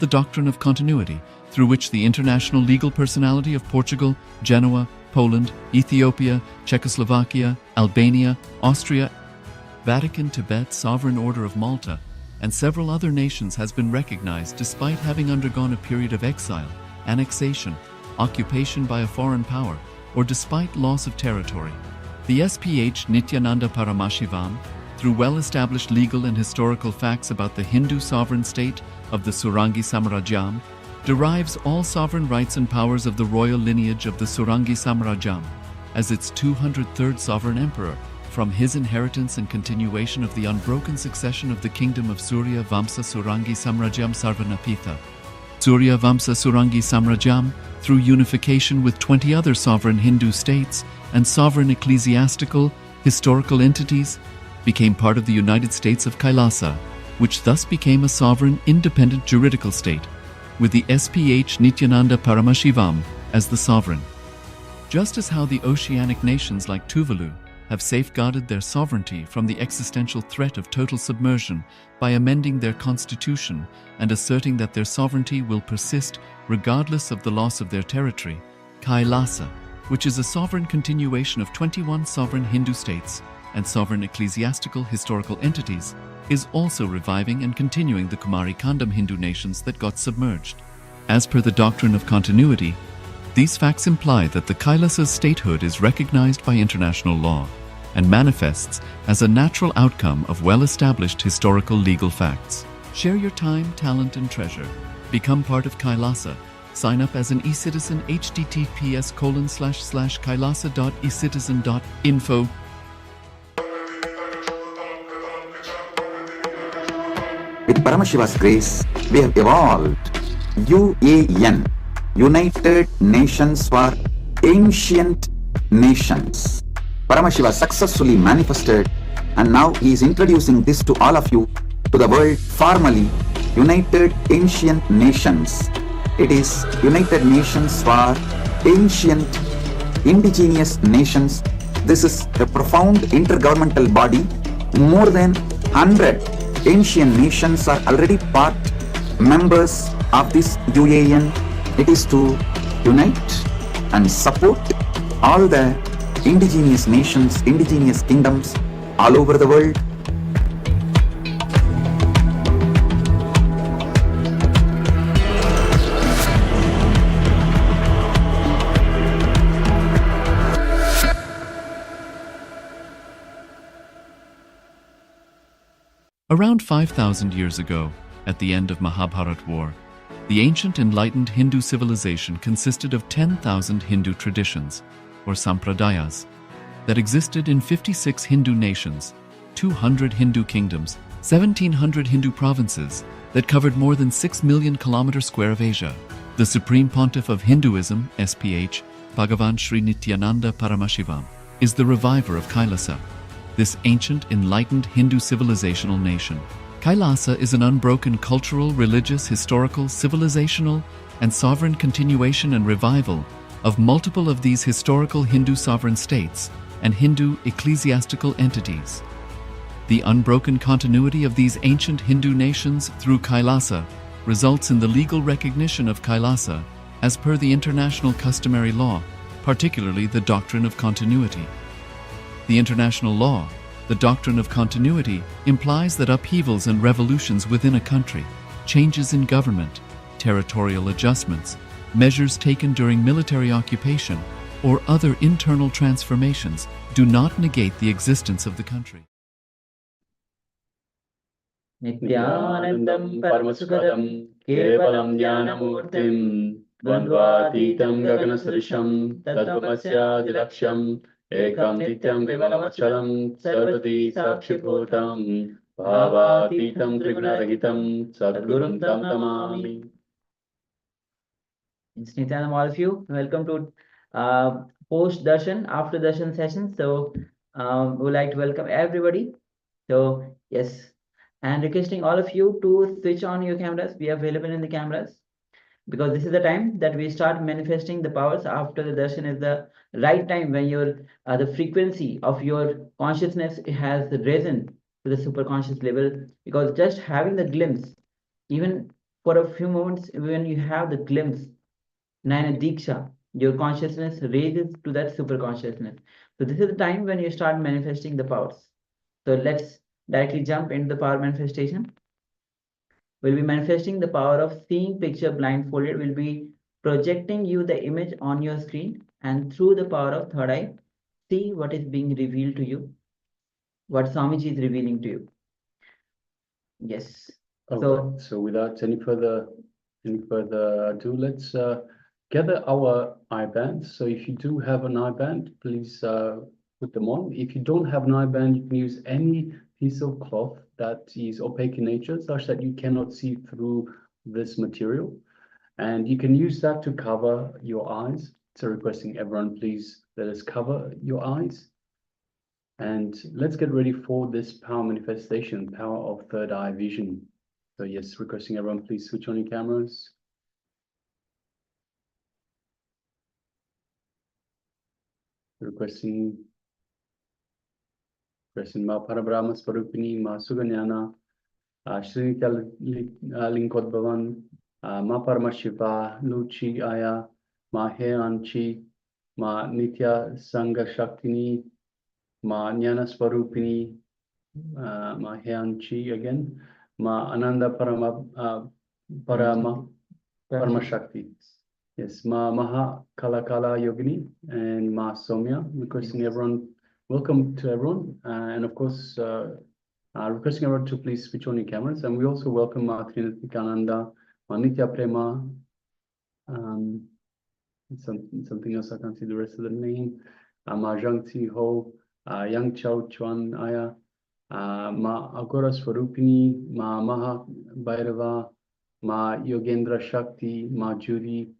the doctrine of continuity, through which the international legal personality of Portugal, Genoa, Poland, Ethiopia, Czechoslovakia, Albania, Austria, Vatican, Tibet, Sovereign Order of Malta, and several other nations has been recognized despite having undergone a period of exile, annexation, occupation by a foreign power, or despite loss of territory. The SPH Nithyananda Paramashivoham, through well-established legal and historical facts about the Hindu sovereign state of the Surangi Samrajyam, derives all sovereign rights and powers of the royal lineage of the Surangi Samrajyam as its 203rd sovereign emperor, from his inheritance and continuation of the unbroken succession of the kingdom of Surya Vamsa Surangi Samrajyam Sarvanapitha. Surya Vamsa Surangi Samrajyam, through unification with 20 other sovereign Hindu states and sovereign ecclesiastical, historical entities, became part of the United States of Kailasa, which thus became a sovereign, independent juridical state, with the SPH Nithyananda Paramashivoham as the sovereign. Just as how the oceanic nations like Tuvalu have safeguarded their sovereignty from the existential threat of total submersion by amending their constitution and asserting that their sovereignty will persist regardless of the loss of their territory, Kailasa, which is a sovereign continuation of 21 sovereign Hindu states and sovereign ecclesiastical historical entities, is also reviving and continuing the Kumari Kandam Hindu nations that got submerged. As per the doctrine of continuity, these facts imply that the Kailasa's statehood is recognized by international law and manifests as a natural outcome of well-established historical legal facts. Share your time, talent, and treasure. Become part of Kailasa. Sign up as an eCitizen https://kailasa.ecitizen.info. With Paramashiva's grace, we have evolved UAN, United Nations for Ancient Nations. Paramashiva successfully manifested, and now he is introducing this to all of you, to the world, formally United Ancient Nations. It is United Nations for Ancient Indigenous Nations. This is a profound intergovernmental body. More than 100 ancient nations are already part members of this UAN. It is to unite and support all the indigenous nations, indigenous kingdoms all over the world. Around 5,000 years ago, at the end of Mahabharat War, the ancient enlightened Hindu civilization consisted of 10,000 Hindu traditions, or sampradayas, that existed in 56 Hindu nations, 200 Hindu kingdoms, 1,700 Hindu provinces that covered more than 6 million kilometers square of Asia. The Supreme Pontiff of Hinduism, SPH, Bhagavan Sri Nithyananda Paramashivoham, is the reviver of Kailasa, this ancient, enlightened Hindu civilizational nation. Kailasa is an unbroken cultural, religious, historical, civilizational, and sovereign continuation and revival of multiple of these historical Hindu sovereign states and Hindu ecclesiastical entities. The unbroken continuity of these ancient Hindu nations through Kailasa results in the legal recognition of Kailasa as per the international customary law, particularly the doctrine of continuity. The international law, the doctrine of continuity, implies that upheavals and revolutions within a country, changes in government, territorial adjustments, measures taken during military occupation, or other internal transformations do not negate the existence of the country. Nithyanandam Paramasukadam Kevalam Dhyanamurtim Dvandvatitam Gaganasrisham Tattvamasya Dilaksham Ekam Nityam Vimalavachalam Sarvati Sakshibhutam Bhavatitam Trigunarahitam Sadgurum Tam Tamami. It's Nithyananda, all of you. Welcome to post darshan, after darshan session. So we would like to welcome everybody. So yes, and requesting all of you to switch on your cameras. We are available in the cameras because this is the time that we start manifesting the powers. After the darshan is the right time when your the frequency of your consciousness has risen to the super conscious level, because just having the glimpse, even for a few moments, when you have the glimpse, Nayana Diksha, your consciousness raises to that super consciousness. So this is the time when you start manifesting the powers. So let's directly jump into the power manifestation. We'll be manifesting the power of seeing picture blindfolded. We'll be projecting you the image on your screen, and through the power of third eye, see what is being revealed to you, what Swamiji is revealing to you. Yes. So without any further ado, let's gather our eye bands. So if you do have an eye band, please put them on. If you don't have an eye band, you can use any piece of cloth that is opaque in nature, such that you cannot see through this material. And you can use that to cover your eyes. So requesting everyone, please let us cover your eyes. And let's get ready for this power manifestation, power of third eye vision. So yes, requesting everyone, please switch on your cameras. Requesting Ma Parabrahma Swarupini, Ma Suganyana, Srinita Linkodbhavan, Ma Paramashiva, Luchi Aya, Ma Heanchi, Ma Nitya Sangha Shaktini, Ma Jnana Swarupini, Ma Heanchi again, Ma Ananda Paramashakti. Yes, Ma Maha Kalakala Yogini and Ma Somya. Requesting everyone, welcome to everyone. And of course, requesting everyone to please switch on your cameras. And we also welcome Ma Nithyananda, Ma Nitya Prema, something else I can't see the rest of the name, Ma Zhang Ti Ho, Yang Chao Chuan Aya, Ma Agora Swarupini, Ma Maha Bhairava, Ma Yogendra Shakti, Ma Judy,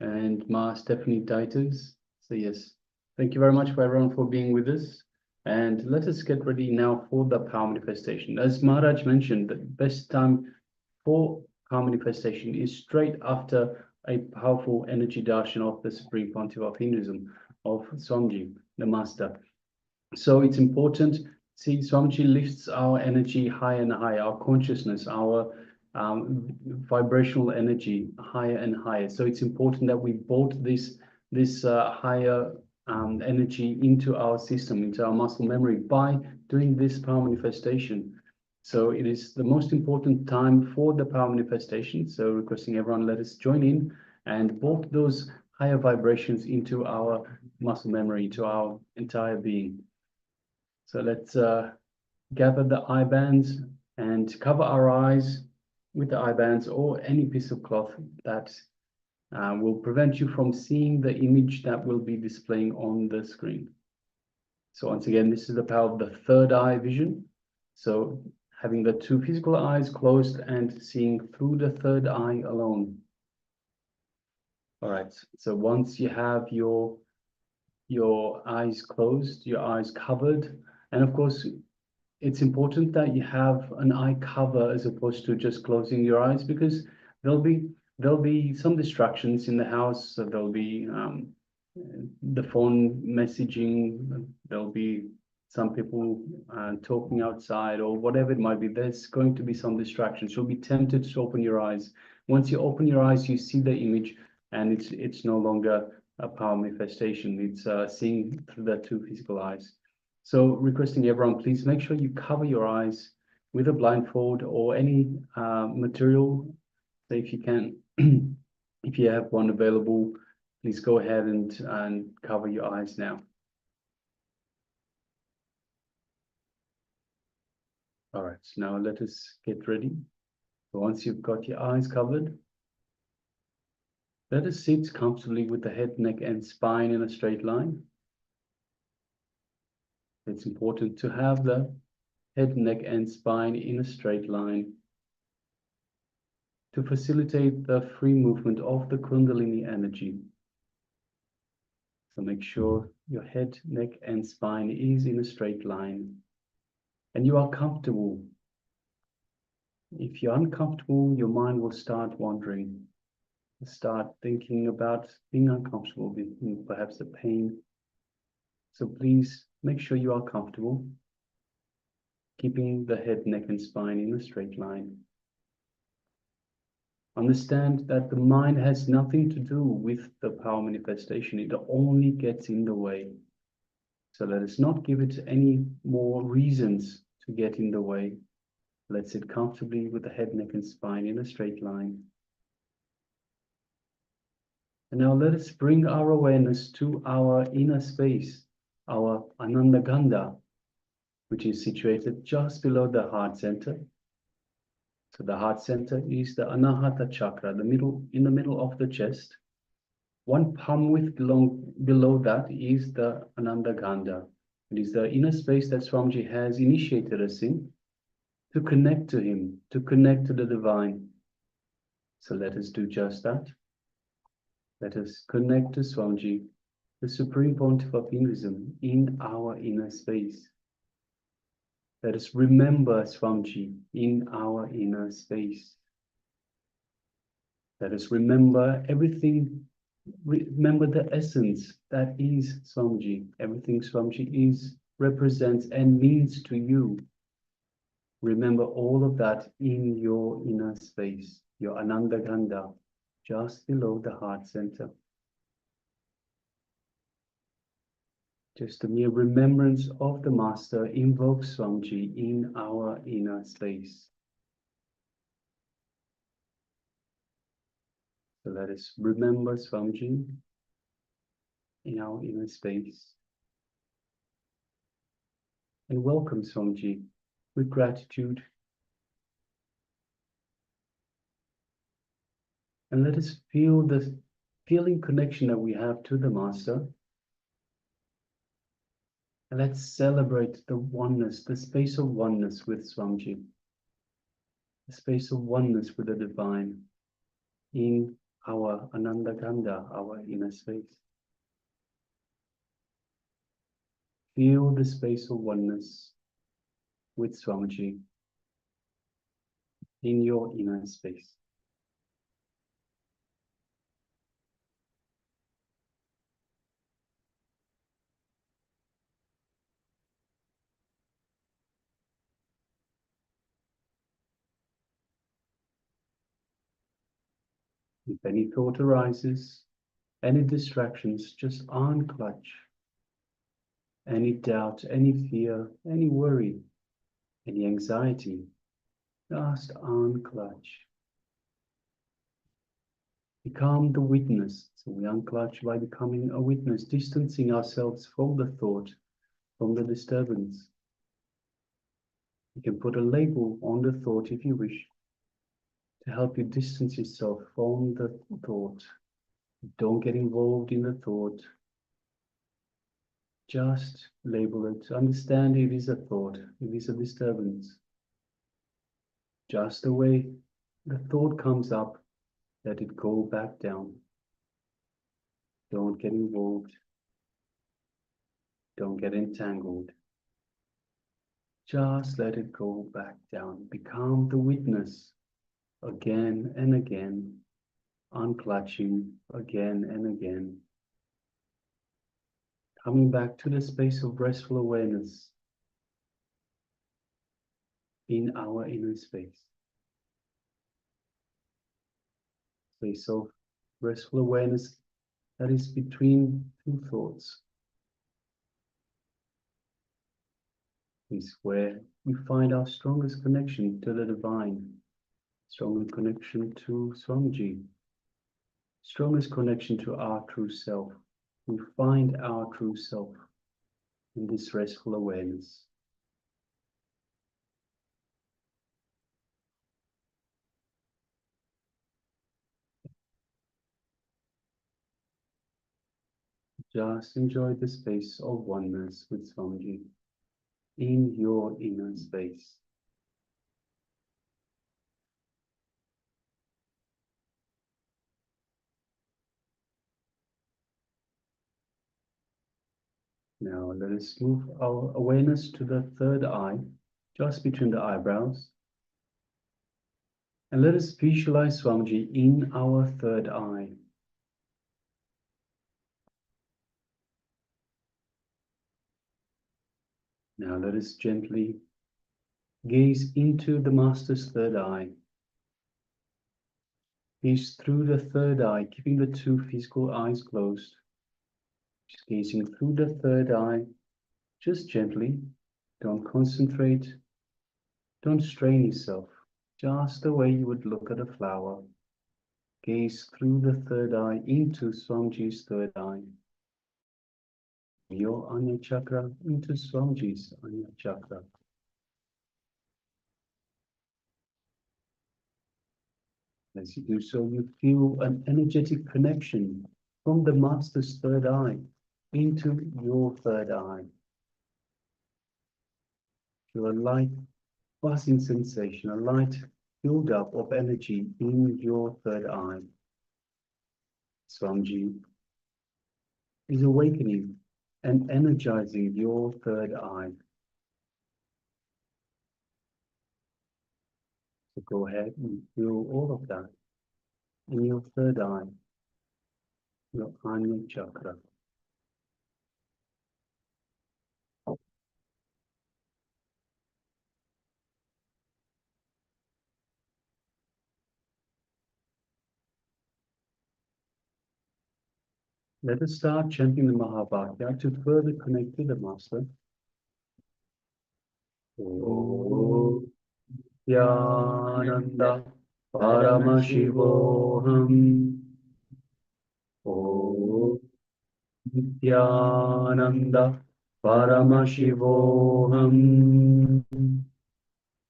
and Ma Stephanie Dieters. So yes, thank you very much for everyone for being with us. And let us get ready now for the power manifestation. As Maharaj mentioned, the best time for power manifestation is straight after a powerful energy darshan of the Supreme Pontiff of Hinduism, of Swamiji, the Master. So it's important. See, Swamiji lifts our energy higher and higher, our consciousness, our vibrational energy higher and higher. So it's important that we bolt this higher energy into our system, into our muscle memory by doing this power manifestation. So it is the most important time for the power manifestation. So requesting everyone, let us join in and bolt those higher vibrations into our muscle memory, to our entire being. So let's gather the eye bands and cover our eyes with the eye bands or any piece of cloth that will prevent you from seeing the image that will be displaying on the screen. So once again, this is the power of the third eye vision. So having the two physical eyes closed and seeing through the third eye alone. All right, so once you have your eyes closed, your eyes covered, and of course, it's important that you have an eye cover as opposed to just closing your eyes, because there'll be some distractions in the house. So there'll be the phone messaging, there'll be some people talking outside or whatever it might be. There's going to be some distractions. You'll be tempted to open your eyes. Once you open your eyes, you see the image, and it's no longer a power manifestation. It's seeing through the two physical eyes. So requesting everyone, please make sure you cover your eyes with a blindfold or any material. So if you can, if you have one available, please go ahead and cover your eyes now. All right, so now let us get ready. So once you've got your eyes covered, let us sit comfortably with the head, neck, and spine in a straight line. It's important to have the head, neck, and spine in a straight line to facilitate the free movement of the Kundalini energy. So make sure your head, neck, and spine is in a straight line and you are comfortable. If you're uncomfortable, your mind will start wandering, start thinking about being uncomfortable, perhaps the pain. So please make sure you are comfortable, keeping the head, neck, and spine in a straight line. Understand that the mind has nothing to do with the power manifestation. It only gets in the way. So let us not give it any more reasons to get in the way. Let's sit comfortably with the head, neck, and spine in a straight line. And now let us bring our awareness to our inner space, our Ananda Gandha, which is situated just below the heart center. So the heart center is the Anahata chakra, in the middle of the chest. One palm width below that is the Ananda Gandha. It is the inner space that Swamiji has initiated us in to connect to him, to connect to the divine. So let us do just that. Let us connect to Swamiji, the Supreme Pontiff of Hinduism, in our inner space. Let us remember Swamiji in our inner space. Let us remember everything, remember the essence that is Swamiji. Everything Swamiji is, represents, and means to you. Remember all of that in your inner space, your Ananda Gandha, just below the heart center. Just a mere remembrance of the Master invokes Swamiji in our inner space. So let us remember Swamiji in our inner space. And welcome Swamiji with gratitude. And let us feel the feeling connection that we have to the Master. And let's celebrate the oneness, the space of oneness with Swamiji. The space of oneness with the divine in our Ananda Gandha, our inner space. Feel the space of oneness with Swamiji in your inner space. If any thought arises, any distractions, just unclutch. Any doubt, any fear, any worry, any anxiety, just unclutch. Become the witness. So we unclutch by becoming a witness, distancing ourselves from the thought, from the disturbance. You can put a label on the thought if you wish, to help you distance yourself from the thought. Don't get involved in the thought. Just label it. Understand it is a thought. It is a disturbance. Just the way the thought comes up, let it go back down. Don't get involved. Don't get entangled. Just let it go back down. Become the witness again and again, unclutching again and again. Coming back to the space of restful awareness in our inner space. Space of restful awareness that is between two thoughts. Is where we find our strongest connection to the divine, strongest connection to Swamiji, strongest connection to our true self. We find our true self in this restful awareness. Just enjoy the space of oneness with Swamiji in your inner space. Now let us move our awareness to the third eye, just between the eyebrows. And let us visualize Swamiji in our third eye. Now let us gently gaze into the Master's third eye. Gaze through the third eye, keeping the two physical eyes closed. Just gazing through the third eye, just gently. Don't concentrate. Don't strain yourself. Just the way you would look at a flower. Gaze through the third eye into Swamiji's third eye. Your Anya Chakra into Swamiji's Anya Chakra. As you do so, you feel an energetic connection from the Master's third eye into your third eye. Feel a light buzzing sensation, a light build-up of energy in your third eye. Swamiji is awakening and energizing your third eye. So go ahead and feel all of that in your third eye, your Anya Chakra. Let us start chanting the Mahavakya to further connect to the Master. Om Nithyananda Paramashivoham. Om Nithyananda Paramashivoham.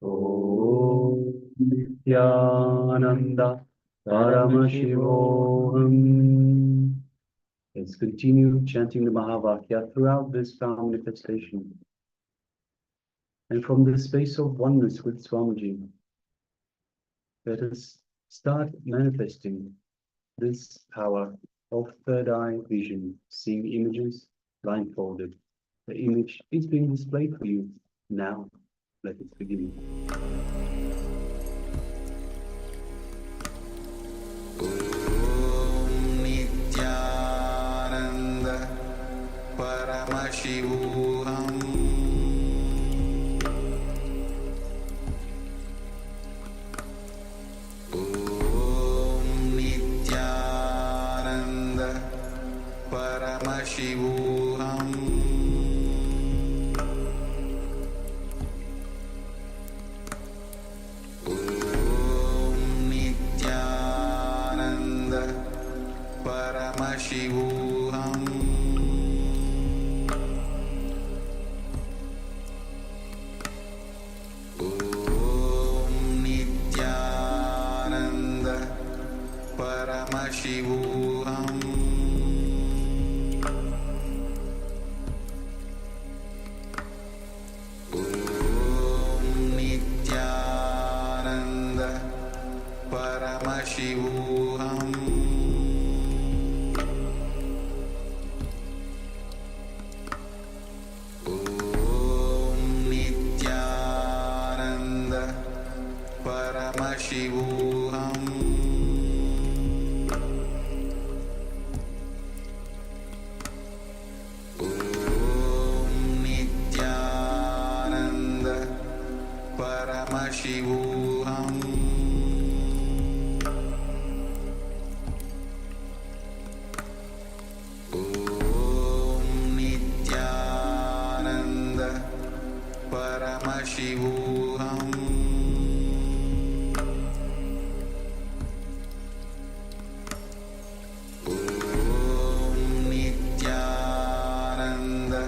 Om Nithyananda Paramashivoham. Let's continue chanting the Mahavakya throughout this vow manifestation. And from the space of oneness with Swamiji, let us start manifesting this power of third eye vision, seeing images blindfolded. The image is being displayed for you now. Let us begin. Paramashivoham. Om Nithyananda Paramashivoham. Om Nithyananda Paramashivoham. Paramashivoham. Om Nithyananda Paramashivoham. Om Nithyananda Paramashivoham. Paramashivoham. Om Nithyananda Paramashivoham. Om Nithyananda Paramashivoham. Paramashivoham. Om Nithyananda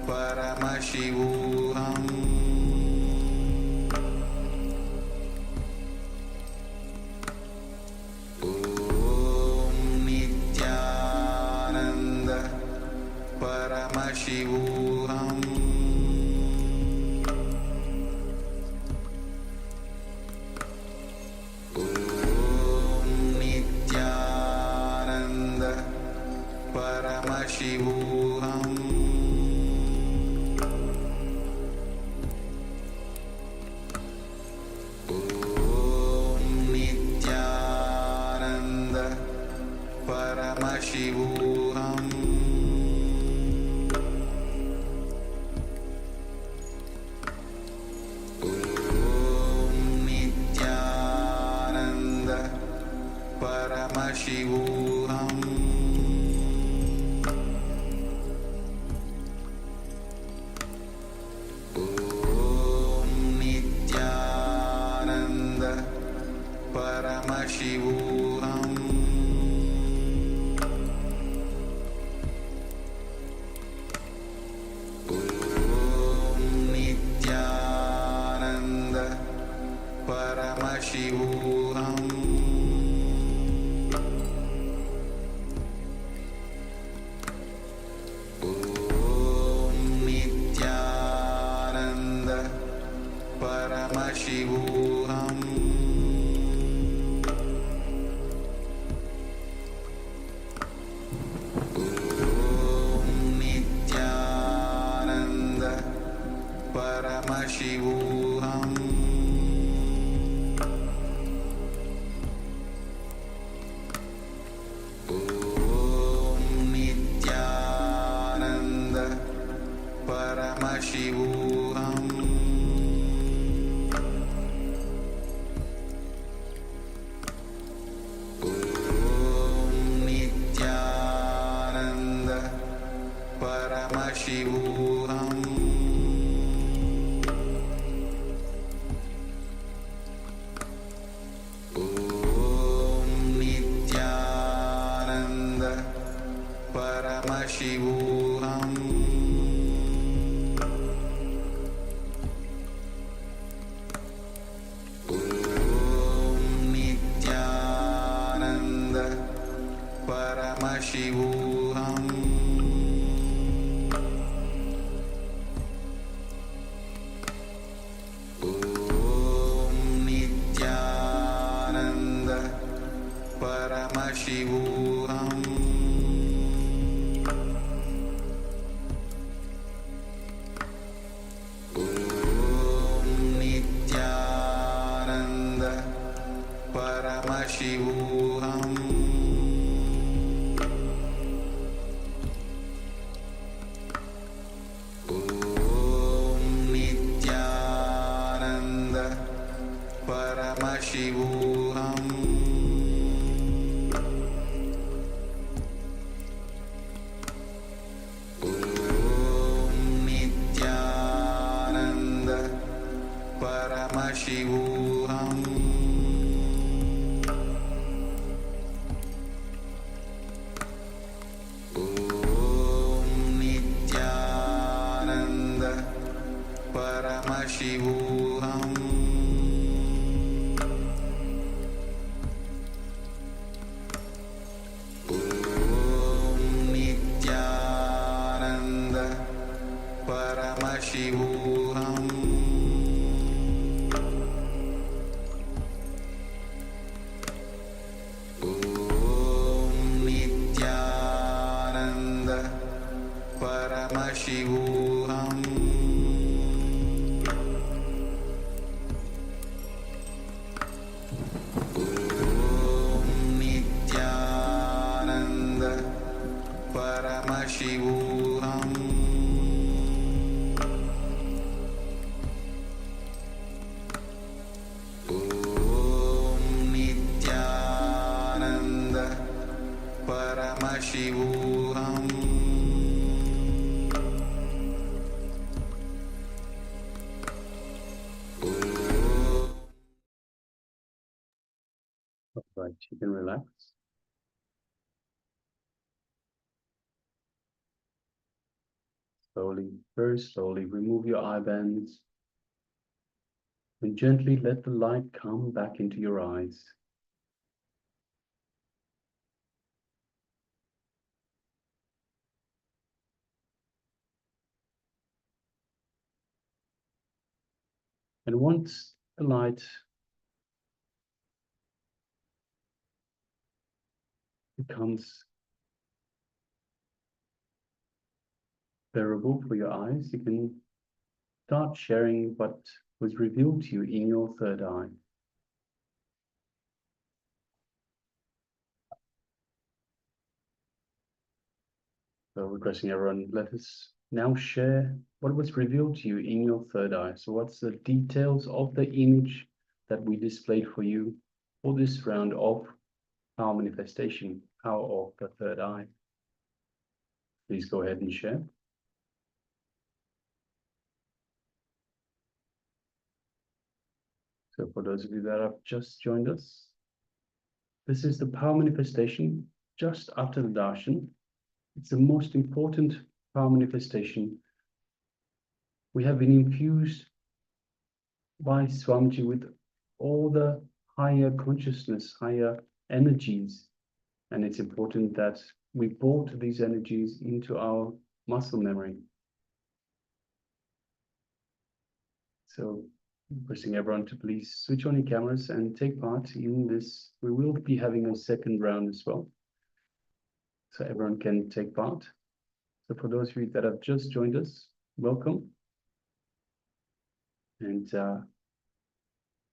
Paramashivoham. Om Nithyananda Paramashivoham. Paramashivoham Om Nithyananda Paramashivoham Om Nithyananda Paramashivoham Om Nithyananda Paramashivoham Om Nithyananda Paramashivoham Om Nithyananda Paramashivoham Om Nithyananda Paramashivoham Om Nithyananda Paramashivoham Om Nithyananda Paramashivoham Om Nithyananda Paramashivoham Om Nithyananda Paramashivoham Om Nithyananda Paramashivoham Om Nithyananda Paramashivoham Om Nithyananda Paramashivoham Om Nithyananda Paramashivoham Om Nithyananda Paramashivoham Om Nithyananda Paramashivoham Om Nithyananda Paramashivoham Om Nithyananda Paramashivoham Om Nithyananda Paramashivoham Right, you can relax. Slowly, very slowly, remove your eye bands and gently let the light come back into your eyes. And once the light becomes bearable for your eyes, you can start sharing what was revealed to you in your third eye. So requesting everyone, let us now share what was revealed to you in your third eye. So what's the details of the image that we displayed for you for this round of power manifestation, power of the third eye? Please go ahead and share. So for those of you that have just joined us, this is the power manifestation just after the darshan. It's the most important power manifestation. We have been infused by Swamiji with all the higher consciousness, higher energies. And it's important that we brought these energies into our muscle memory. So requesting everyone to please switch on your cameras and take part in this. We will be having a second round as well, so everyone can take part. So for those of you that have just joined us, welcome. And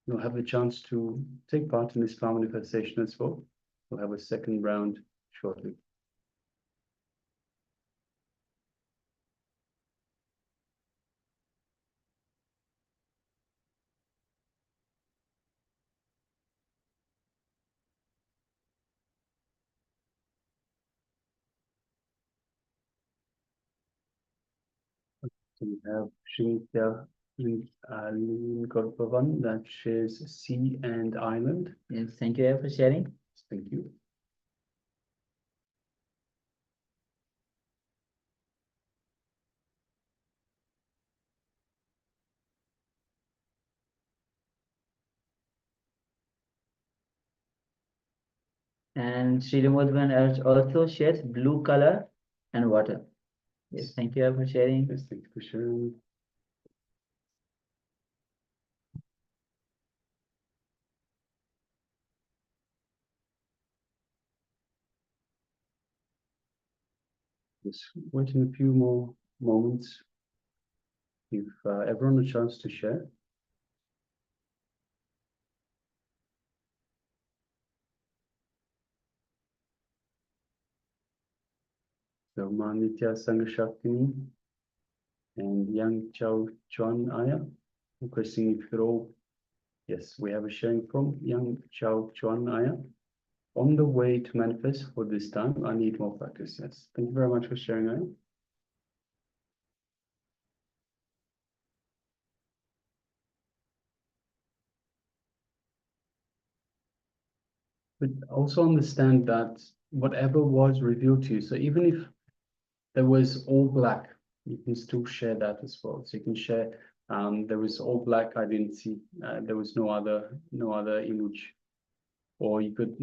you'll have the chance to take part in this power manifestation as well. We'll have a second round shortly. So we have Srinitya Linkorpavan that shares sea and island. Yes, thank you for sharing. Thank you. And Sri Limodvan also shares blue color and water. Yes, thank you for sharing. Yes, thank you for sharing. Just waiting a few more moments. Give everyone a chance to share. So Manitya Sangashaktini and Yang Chao Chuan Aya, requesting if you're all, yes, we have a sharing from Yang Chao Chuan Aya. On the way to manifest for this time, I need more practice. Yes, thank you very much for sharing, Aya. But also understand that whatever was revealed to you, so even if there was all black, you can still share that as well. So you can share, there was all black, I didn't see, there was no other image. Or you could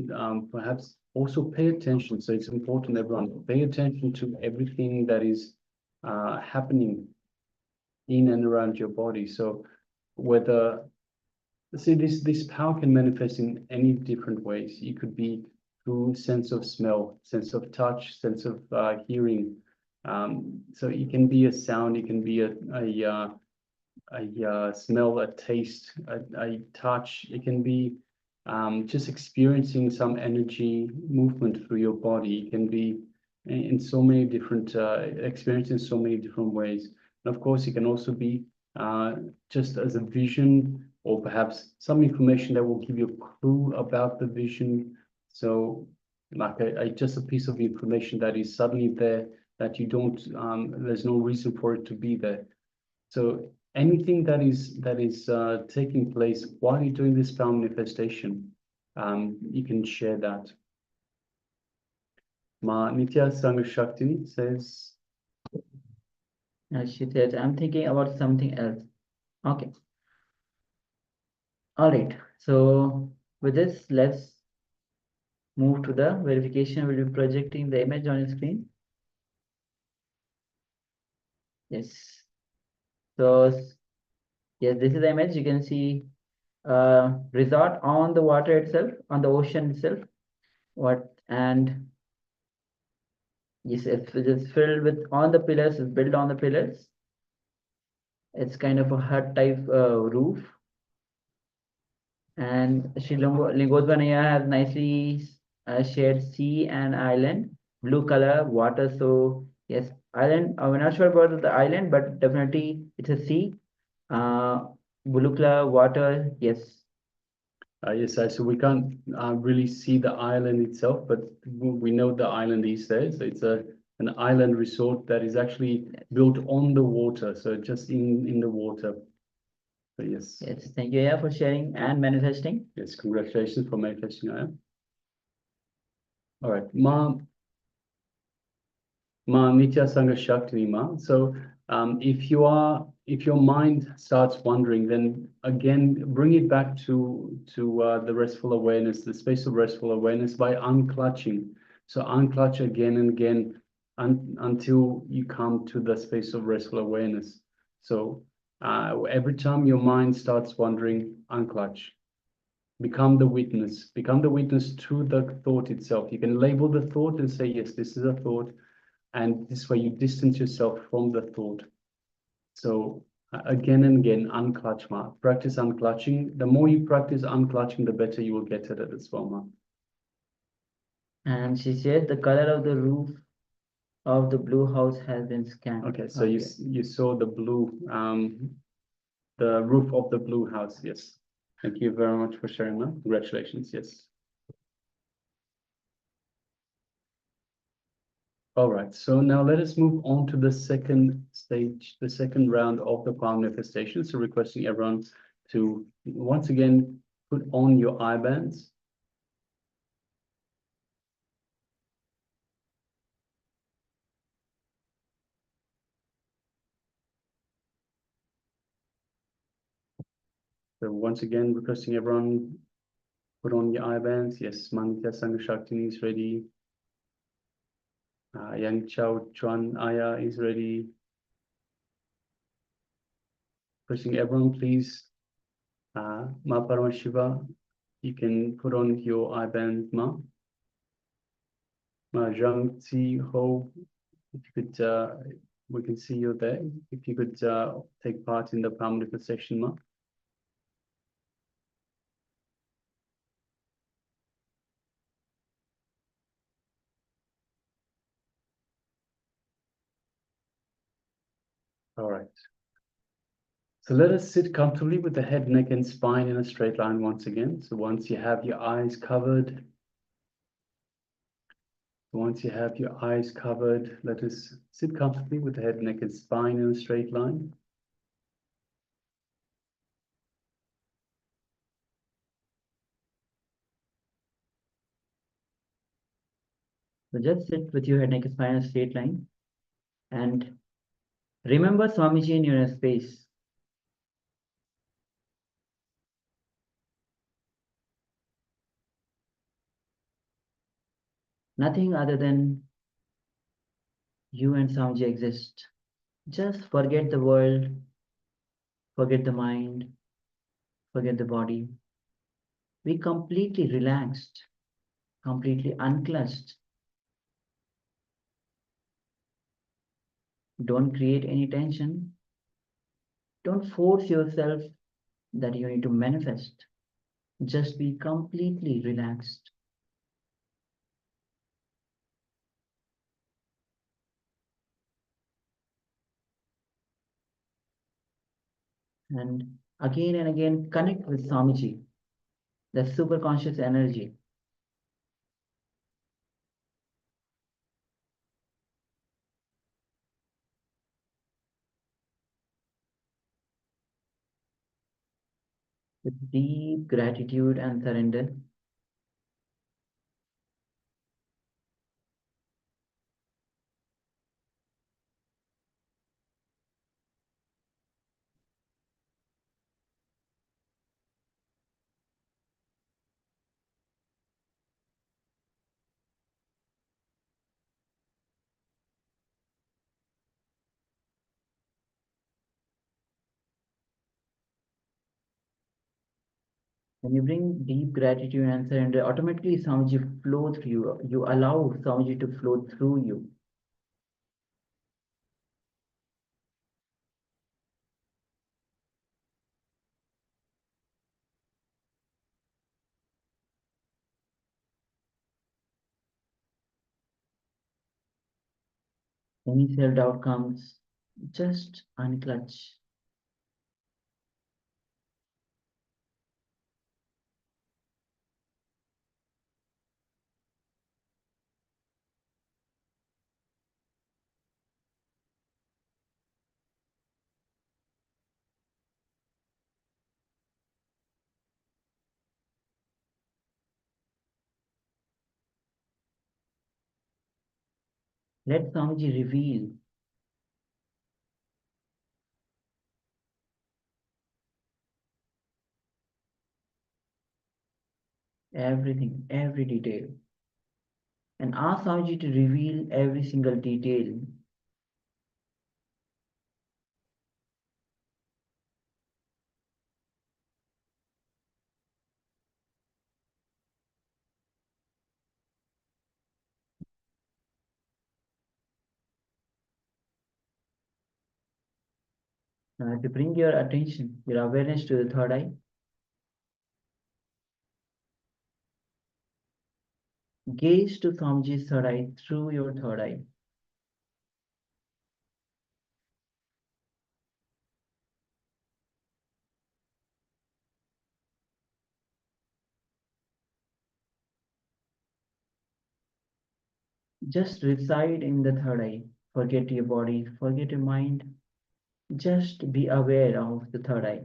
perhaps also pay attention. So it's important, everyone, pay attention to everything that is happening in and around your body. So whether, see, this power can manifest in any different ways. You could be through sense of smell, sense of touch, sense of hearing. So it can be a sound, it can be a smell, a taste, a touch. It can be just experiencing some energy movement through your body. It can be in so many different experiences in so many different ways. And of course, it can also be just as a vision, or perhaps some information that will give you a clue about the vision. So like just a piece of information that is suddenly there that you don't, there's no reason for it to be there. So anything that is taking place while you're doing this power manifestation, you can share that. Ma Nitya Sangashaktini says, She said, I'm thinking about something else. Okay. All right. So with this, let's move to the verification. We'll be projecting the image on your screen. Yes. So yes, this is the image. You can see resort on the water itself, on the ocean itself. And Yes, it's filled with on the pillars, it's built on the pillars. It's kind of a hut type roof. And Lingotvanaya has nicely shared sea and island, blue color, water. So yes, island. I'm not sure about the island, but definitely it's a sea. Blue color, water. Yes, Yes, so we can't really see the island itself, but we know the island is there. So it's an island resort that is actually built on the water, so just in the water. So yes, yes. Thank you, yeah, for sharing and manifesting. yes, congratulations for manifesting, Aya. All right, Ma Nitya Sangha Shakti Ma. So if your mind starts wandering, then again bring it back to the restful awareness, the space of restful awareness by unclutching. So unclutch again and again until you come to the space of restful awareness. So every time your mind starts wandering, unclutch. Become the witness. Become the witness to the thought itself. You can label the thought and say, yes, this is a thought. And this way you distance yourself from the thought. So again and again, unclutch, Ma. Practice unclutching. The more you practice unclutching, the better you will get at it as well, Ma. And she said the color of the roof of the blue house has been scanned. Okay, so you saw the blue, the roof of the blue house. Yes. Thank you very much for sharing, Ma. Congratulations. Yes. All right, so now let us move on to the second stage, the second round of the palm manifestation. So requesting everyone to once again put on your eye bands. So once again, requesting everyone put on your eye bands. Yes, Manitya Sangha Shakti is ready. Yang Chao Chuan Aya is ready. Requesting everyone, please. Ma Paramashiva, you can put on your eye band, Ma. Ma Zhang Ti Ho, if you could, we can see you there. If you could take part in the palm manifestation, Ma. All right. So let us sit comfortably with the head, neck, and spine in a straight line once again. So once you have your eyes covered, let us sit comfortably with the head, neck, and spine in a straight line. So just sit with your head, neck, spine, in a straight line, and remember Swamiji in your space. Nothing other than you and Swamiji exist. Just forget the world, forget the mind, forget the body. Be completely relaxed, completely unclutched. Don't create any tension. Don't force yourself that you need to manifest. Just be completely relaxed. And again, connect with Swamiji, the super conscious energy. With deep gratitude and surrender. When you bring deep gratitude and surrender, automatically Swamiji flow through you. You allow Swamiji to flow through you. Any self-doubt comes, just unclutch. Let Swamiji reveal everything, every detail. And ask Swamiji to reveal every single detail. To bring your attention, your awareness to the third eye, gaze to Swamiji's third eye through your third eye. Just reside in the third eye. Forget your body, forget your mind. Just be aware of the third eye.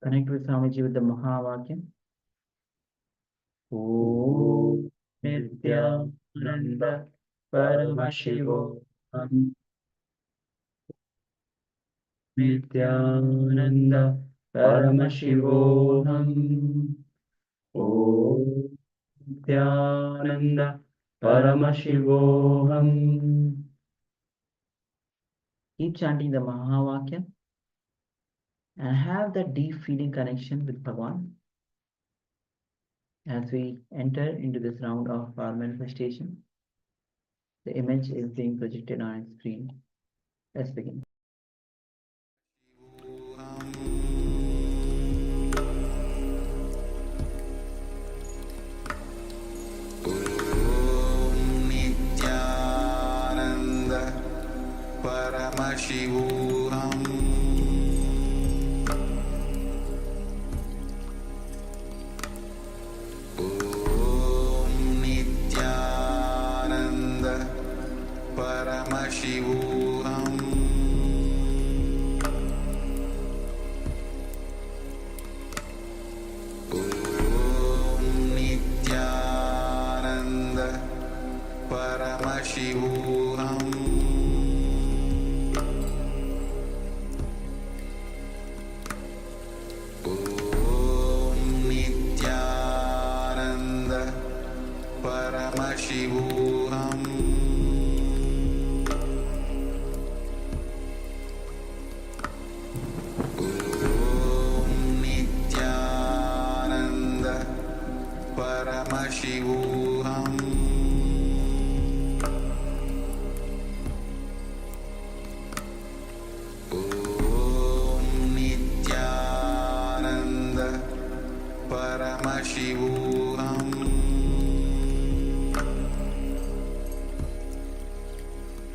Connect with Swamiji with the Mahavakya. Om Nithyananda Paramashivoham Nithyananda Paramashivoham Om Nithyananda Paramashivoham. Keep chanting the Mahavakya and have that deep feeling connection with Bhagavan as we enter into this round of our manifestation. The image is being projected on screen. Let's begin. Nithyananda Paramashivoham Om Nithyananda Paramashivoham Om Nithyananda Paramashivoham Om Nithyananda Paramashivoham Om Nithyananda Paramashivoham Om Nithyananda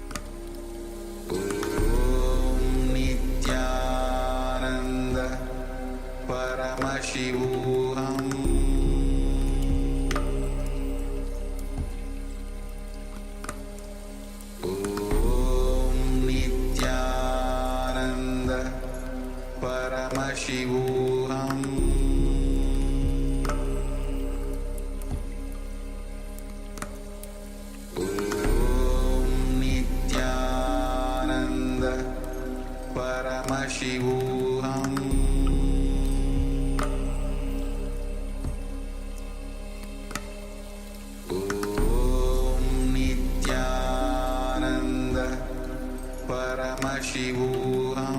Paramashivoham Om Nithyananda Paramashivoham Om Nithyananda Paramashivoham Om Nithyananda Paramashivoham Om Nithyananda Paramashivoham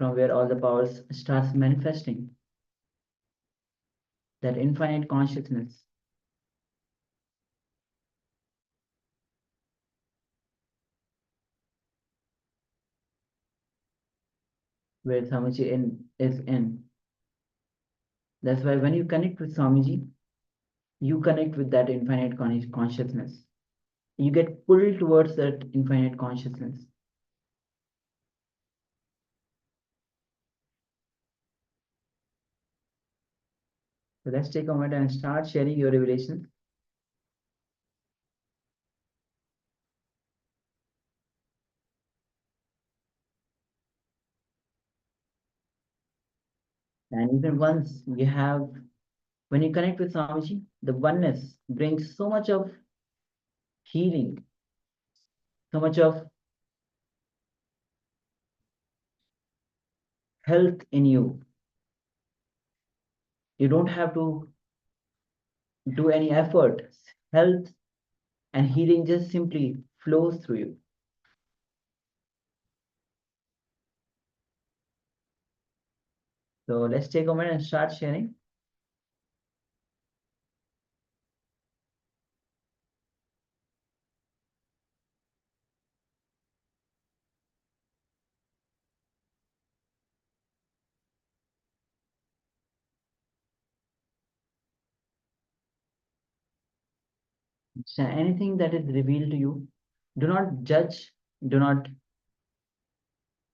from where all the powers starts manifesting. That infinite consciousness. Where Swamiji is in. That's why when you connect with Swamiji, you connect with that infinite consciousness. You get pulled towards that infinite consciousness. So let's take a moment and start sharing your revelations. And even once you have, when you connect with Swamiji, the oneness brings so much of healing, so much of health in you. You don't have to do any effort. Health and healing just simply flows through you. So let's take a minute and start sharing. Anything that is revealed to you, do not judge, do not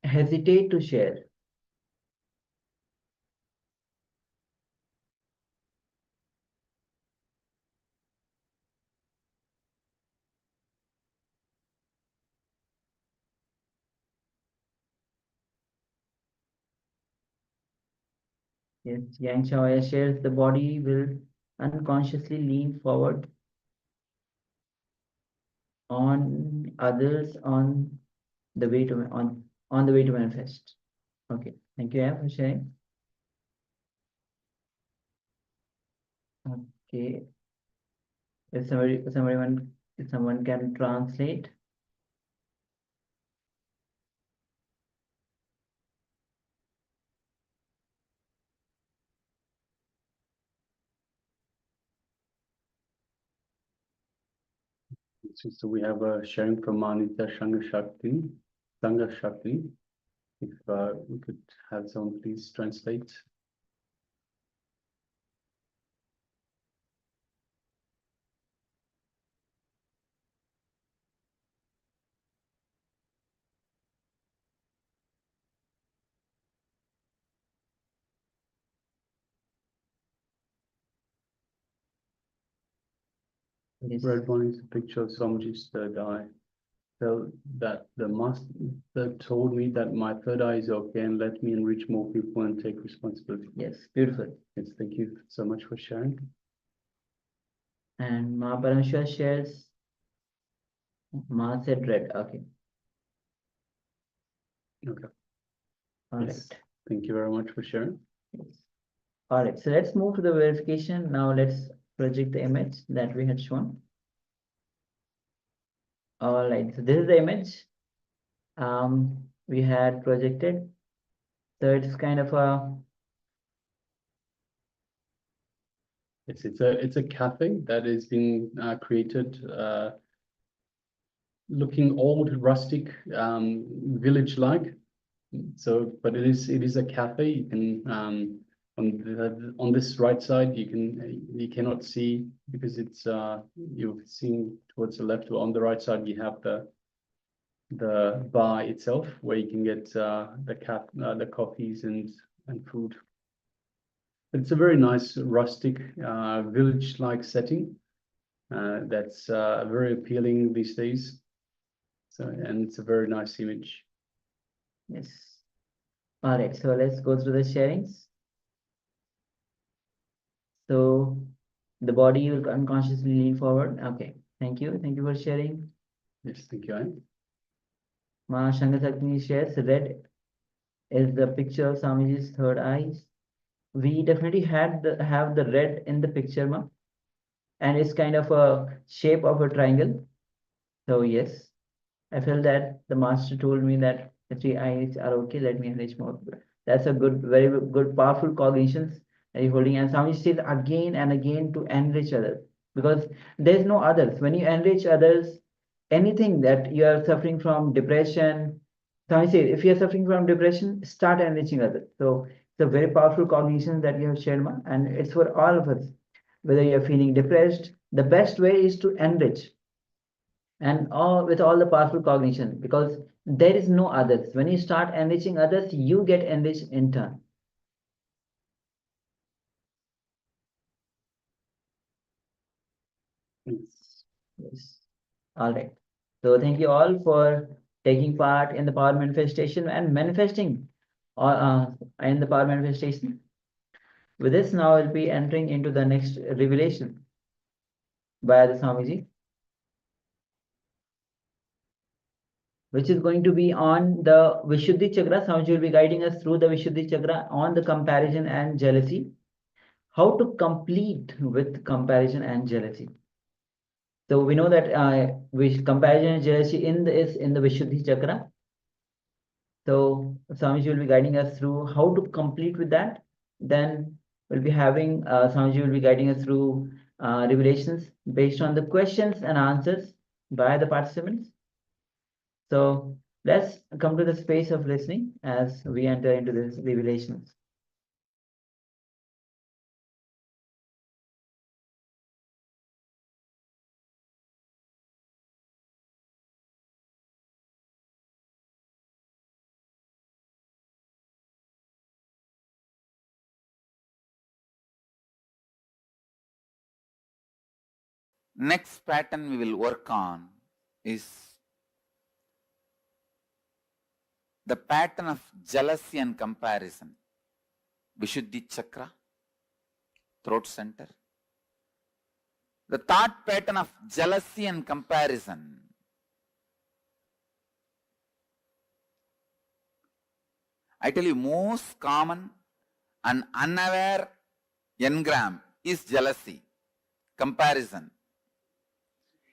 hesitate to share. Yes, Yang Chawaya shares the body will unconsciously lean forward on others on the way to on the way to manifest. Okay, thank you for sharing. Okay, if someone can translate. So we have a sharing from Anita Sangha Shakti. If we could have someone please translate. Yes. Red one is a picture of Swamiji's third eye. Tell that the master told me that my third eye is okay and let me enrich more people and take responsibility. Yes, beautiful. Yes, thank you so much for sharing. And Ma Paramashiva shares. Ma said red. Okay. Okay. All Yes. right. Thank you very much for sharing. Yes. All right. So let's move to the verification. Now let's project the image that we had shown. All right. So this is the image we had projected. So it's kind of a It's a cafe that is being created, looking old, rustic, village-like. So, but it is a cafe. You can on this right side you cannot see because it's you're seeing towards the left. Or on the right side you have the bar itself where you can get the coffees and food. It's a very nice rustic village-like setting that's very appealing these days. So, and it's a very nice image. yes. All right. So let's go through the sharings. So the body will unconsciously lean forward. Okay. Thank you. Thank you for sharing. Yes, thank you. Ma Shangasakni shares red is the picture of Swamiji's third eyes. We definitely have the red in the picture, ma, and it's kind of a shape of a triangle. So yes, I felt that the master told me that The three eyes are okay. Let me enrich more. That's a good, very good, powerful cognitions that you're holding. And Swami says again and again to enrich others, because there's no others. When you enrich others, anything that you are suffering from depression, Swami says if you are suffering from depression, start enriching others. So it's a very powerful cognition that you have shared, Ma, and it's for all of us. Whether you're feeling depressed, the best way is to enrich, and all with all the powerful cognition, because there is no others. When you start enriching others, you get enriched in turn. Yes. All right. So thank you all for taking part in the power manifestation and manifesting in the power manifestation. With this, now I'll be entering into the next revelation by the Swamiji, which is going to be on the Vishuddhi Chakra. Swamiji will be guiding us through the Vishuddhi Chakra on the comparison and jealousy, how to complete with comparison and jealousy. So we know that comparison and jealousy is in the Vishuddhi Chakra. So Swamiji will be guiding us through how to complete with that. Then we'll be having Swamiji will be guiding us through revelations based on the questions and answers by the participants. So let's come to the space of listening as we enter into this revelations. Next pattern we will work on is the pattern of jealousy and comparison. Vishuddhi Chakra, throat center. The thought pattern of jealousy and comparison. I tell you, most common and unaware engram is jealousy, comparison.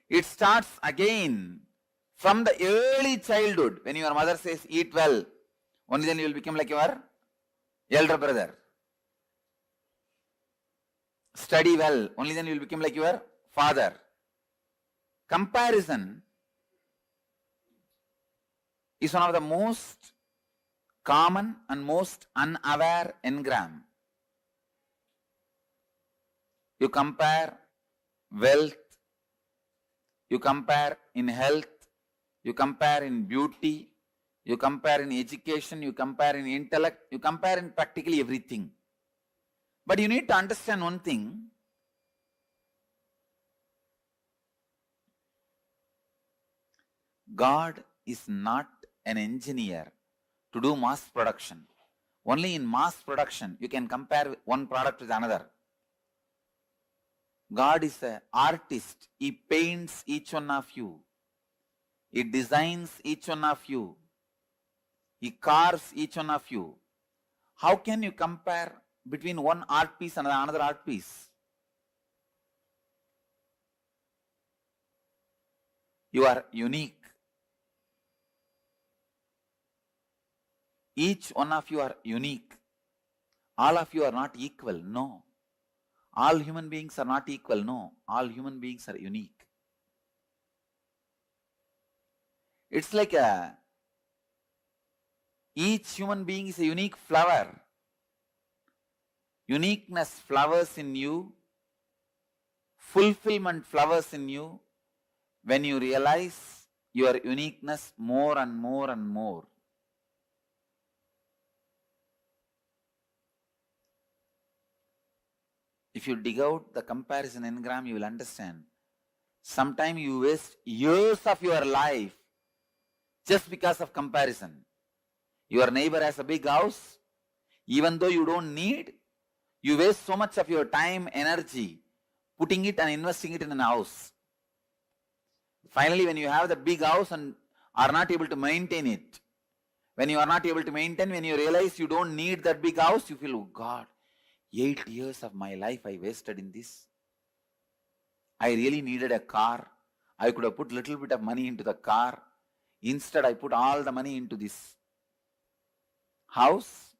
It starts again from the early childhood. When your mother says, eat well, only then you will become like your elder brother. Study well, only then you will become like your father. Comparison is one of the most common and most unaware engram. You compare wealth, you compare in health, you compare in beauty, you compare in education, you compare in intellect, you compare in practically everything. But you need to understand one thing. God is not an engineer to do mass production. Only in mass production you can compare one product with another. God is an artist. He paints each one of you. He designs each one of you. He carves each one of you. How can you compare between one art piece and another art piece? You are unique. Each one of you are unique. All of you are not equal. No. All human beings are not equal. No. All human beings are unique. It's like each human being is a unique flower. Uniqueness flowers in you. Fulfillment flowers in you when you realize your uniqueness more and more and more. If you dig out the comparison engram, you will understand. Sometimes you waste years of your life just because of comparison. Your neighbor has a big house. Even though you don't need, you waste so much of your time, energy, putting it and investing it in a house. Finally, when you have the big house and are not able to maintain it, when you are not able to maintain, when you realize you don't need that big house, you feel, oh God, 8 years of my life I wasted in this. I really needed a car. I could have put little bit of money into the car. Instead, I put all the money into this house,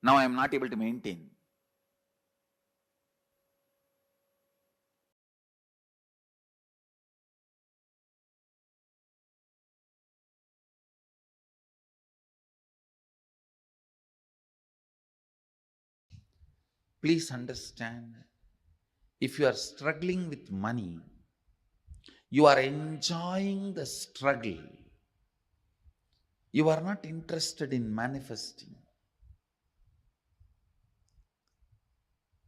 now I am not able to maintain. Please understand, if you are struggling with money, you are enjoying the struggle. You are not interested in manifesting.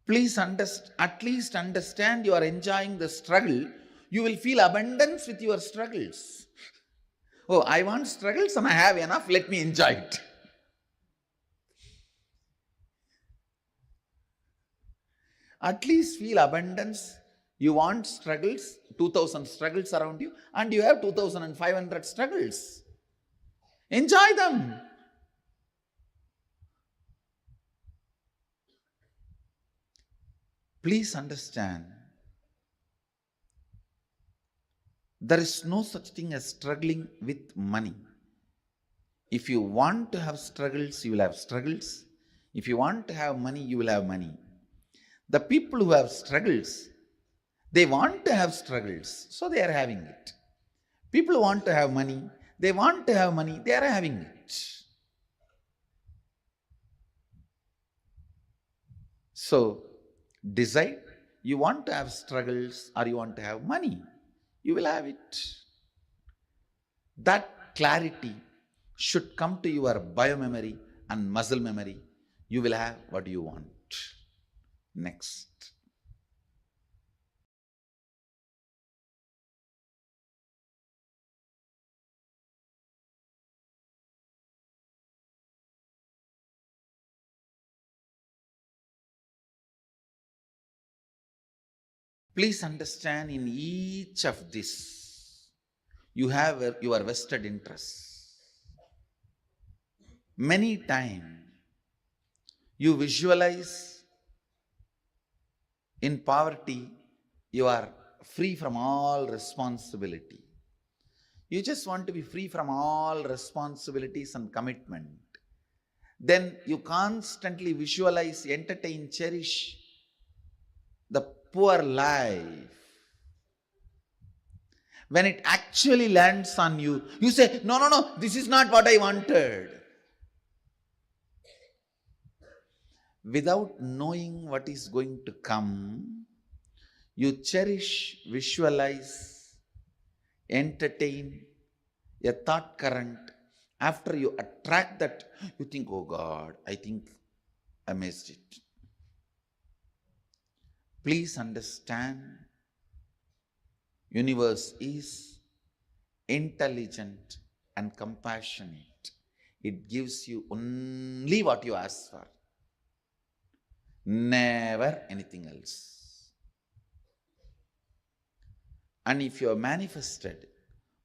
Please at least understand you are enjoying the struggle. You will feel abundance with your struggles. Oh, I want struggles and I have enough, let me enjoy it. At least feel abundance. You want struggles, 2000 struggles around you, and you have 2500 struggles. Enjoy them. Please understand, there is no such thing as struggling with money. If you want to have struggles, you will have struggles. If you want to have money, you will have money. The people who have struggles, they want to have struggles, so they are having it. People who want to have money, they want to have money, they are having it. So, decide, you want to have struggles or you want to have money, you will have it. That clarity should come to your biomemory and muscle memory. You will have what you want. Next. Please understand, in each of this, you have your vested interests. Many times, you visualize in poverty, you are free from all responsibility. You just want to be free from all responsibilities and commitment. Then you constantly visualize, entertain, cherish the poor life. When it actually lands on you, you say, no, this is not what I wanted. Without knowing what is going to come, you cherish, visualize, entertain a thought current. After you attract that, you think, oh God, I think I missed it. Please understand, universe is intelligent and compassionate. It gives you only what you ask for, never anything else. And if you have manifested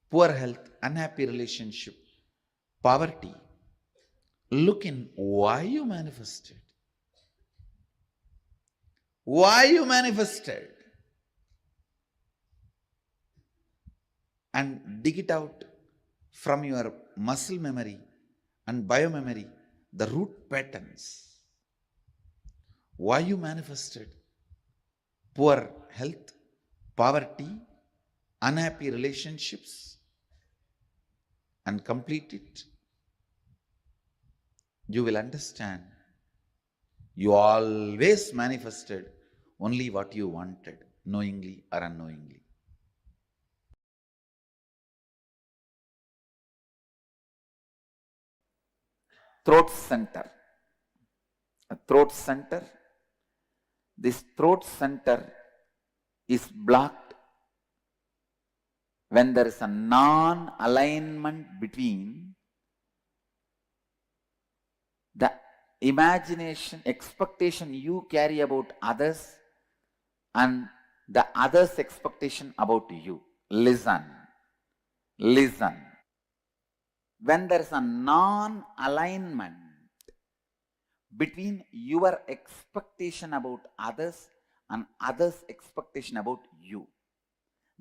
poor health, unhappy relationship, poverty, look in why you manifested. Why you manifested. And dig it out from your muscle memory and biomemory, the root patterns. Why you manifested poor health, poverty, unhappy relationships, and complete it. You will understand you always manifested only what you wanted, knowingly or unknowingly. Throat center. A throat center. This throat center is blocked when there is a non-alignment between the imagination, expectation you carry about others and the others' expectation about you. Listen. When there is a non-alignment between your expectation about others and others' expectation about you,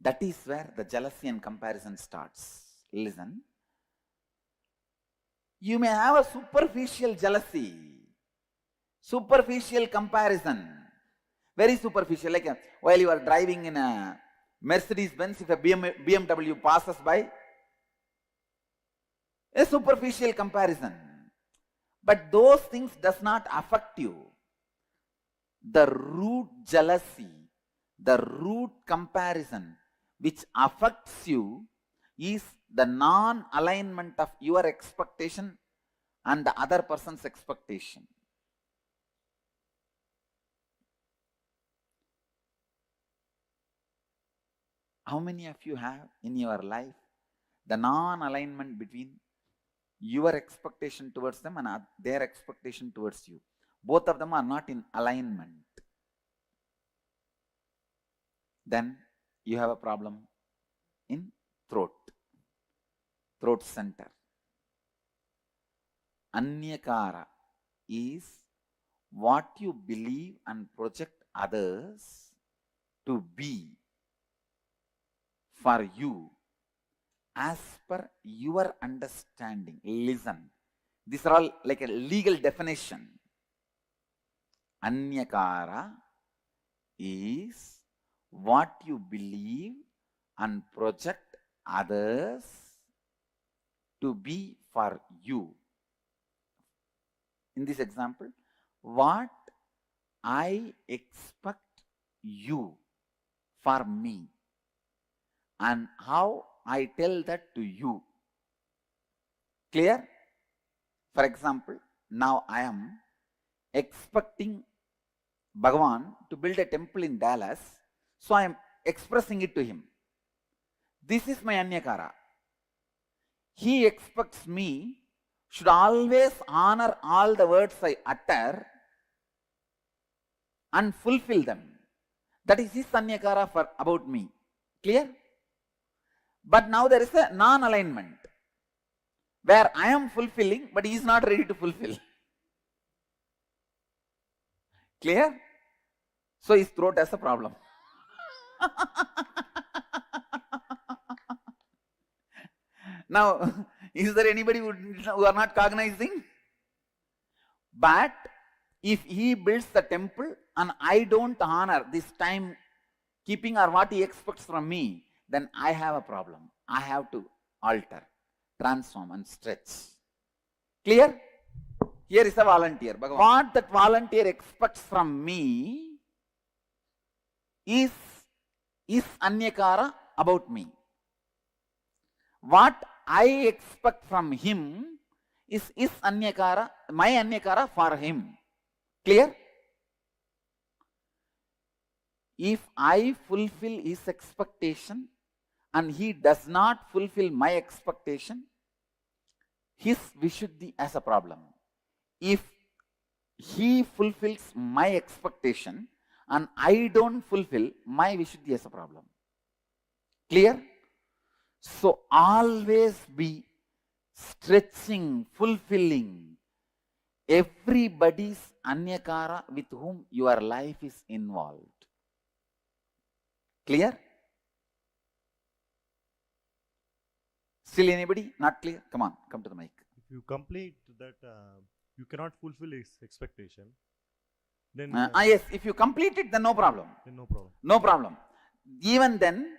that is where the jealousy and comparison starts. Listen. You may have a superficial jealousy, superficial comparison, very superficial, like while you are driving in a Mercedes-Benz, if a BMW passes by, a superficial comparison. But those things does not affect you. The root jealousy, the root comparison which affects you is the non-alignment of your expectation and the other person's expectation. How many of you have in your life the non-alignment between your expectation towards them and their expectation towards you? Both of them are not in alignment. Then you have a problem in throat center. Anyakara is what you believe and project others to be for you as per your understanding. Listen, these are all like a legal definition. Anyakara is what you believe and project others to be for you. In this example, what I expect you for me and how I tell that to you. Clear? For example, now I am expecting Bhagavan to build a temple in Dallas, so I am expressing it to him. This is my Anyakara. He expects me should always honor all the words I utter and fulfill them. That is his Anyakara for about me. Clear? But now there is a non-alignment where I am fulfilling but he is not ready to fulfill. Clear? So his throat has a problem. Now, is there anybody who are not cognizing? But if he builds the temple and I don't honor this time keeping or what he expects from me, then I have a problem. I have to alter, transform and stretch. Clear? Here is a volunteer. What that volunteer expects from me is Anyakara about me. What I expect from him is Anyakara, my Anyakara for him. Clear? If I fulfill his expectation and he does not fulfill my expectation, his Vishuddhi has a problem. If he fulfills my expectation and I don't fulfill, my Vishuddhi has a problem. Clear? So always be stretching, fulfilling everybody's Anyakara with whom your life is involved. Clear? Still anybody? Not clear? Come on, come to the mic. If you complete that, you cannot fulfill his expectation. Then yes, if you complete it, then no problem. Then no problem. No problem. Even then,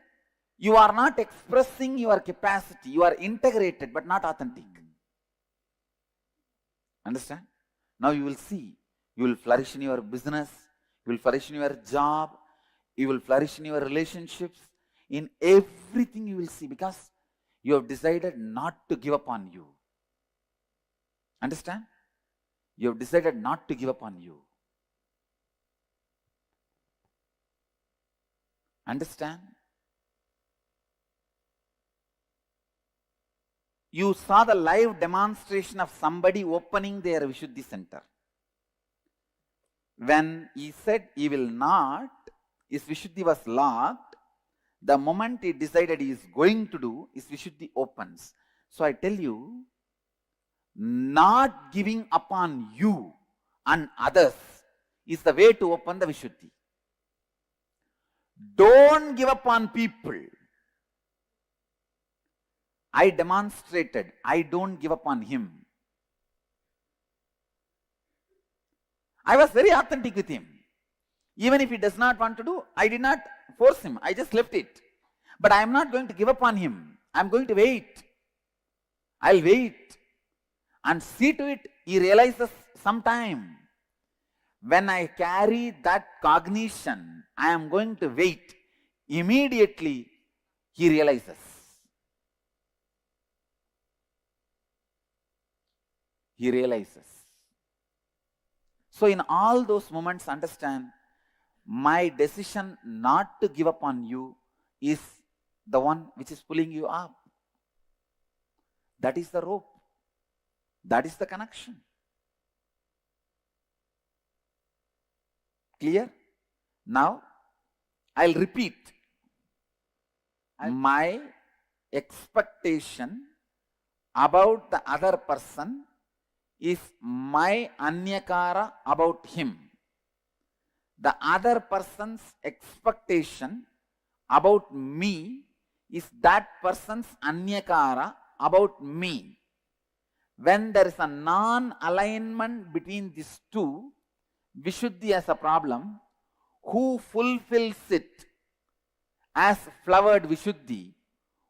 you are not expressing your capacity. You are integrated but not authentic. Understand? Now you will see. You will flourish in your business. You will flourish in your job. You will flourish in your relationships. In everything you will see, because you have decided not to give up on you. Understand? You have decided not to give up on you. Understand? You saw the live demonstration of somebody opening their Vishuddhi center. When he said he will not, his Vishuddhi was locked. The moment he decided he is going to do, his Vishuddhi opens. So I tell you, not giving upon you and others is the way to open the Vishuddhi. Don't give up on people. I demonstrated, I don't give up on him. I was very authentic with him. Even if he does not want to do, I did not force him. I just left it. But I am not going to give up on him. I am going to wait. I'll wait and see to it he realizes sometime. When I carry that cognition, I am going to wait. Immediately he realizes. He realizes. So in all those moments, understand, my decision not to give up on you is the one which is pulling you up. That is the rope. That is the connection. Clear? Now, I'll repeat. My expectation about the other person is my anyakara about him. The other person's expectation about me is that person's anyakara about me. When there is a non-alignment between these two, Vishuddhi as a problem, who fulfills it as flowered Vishuddhi,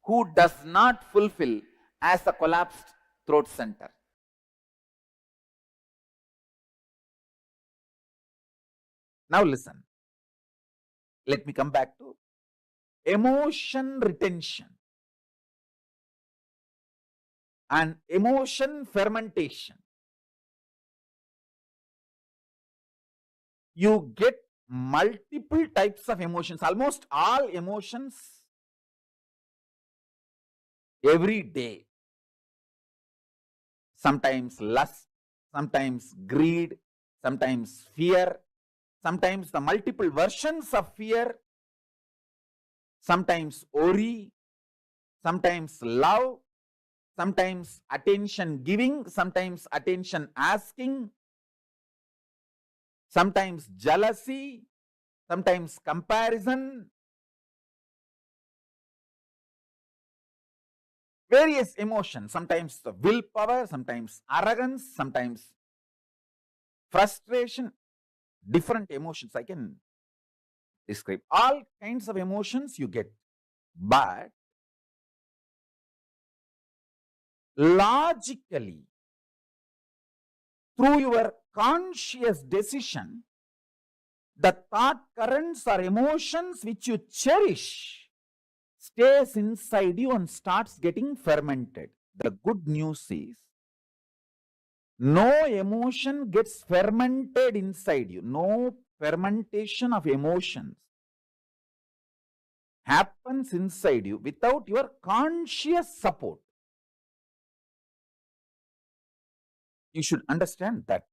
who does not fulfill as a collapsed throat center. Now listen. Let me come back to emotion retention and emotion fermentation. You get multiple types of emotions, almost all emotions every day. Sometimes lust, sometimes greed, sometimes fear, sometimes the multiple versions of fear, sometimes worry, sometimes love, sometimes attention giving, sometimes attention asking, sometimes jealousy, sometimes comparison, various emotions, sometimes the willpower, sometimes arrogance, sometimes frustration, different emotions I can describe. All kinds of emotions you get, but logically, through your conscious decision, the thought currents or emotions which you cherish stays inside you and starts getting fermented. The good news is, no emotion gets fermented inside you. No fermentation of emotions happens inside you without your conscious support. You should understand that.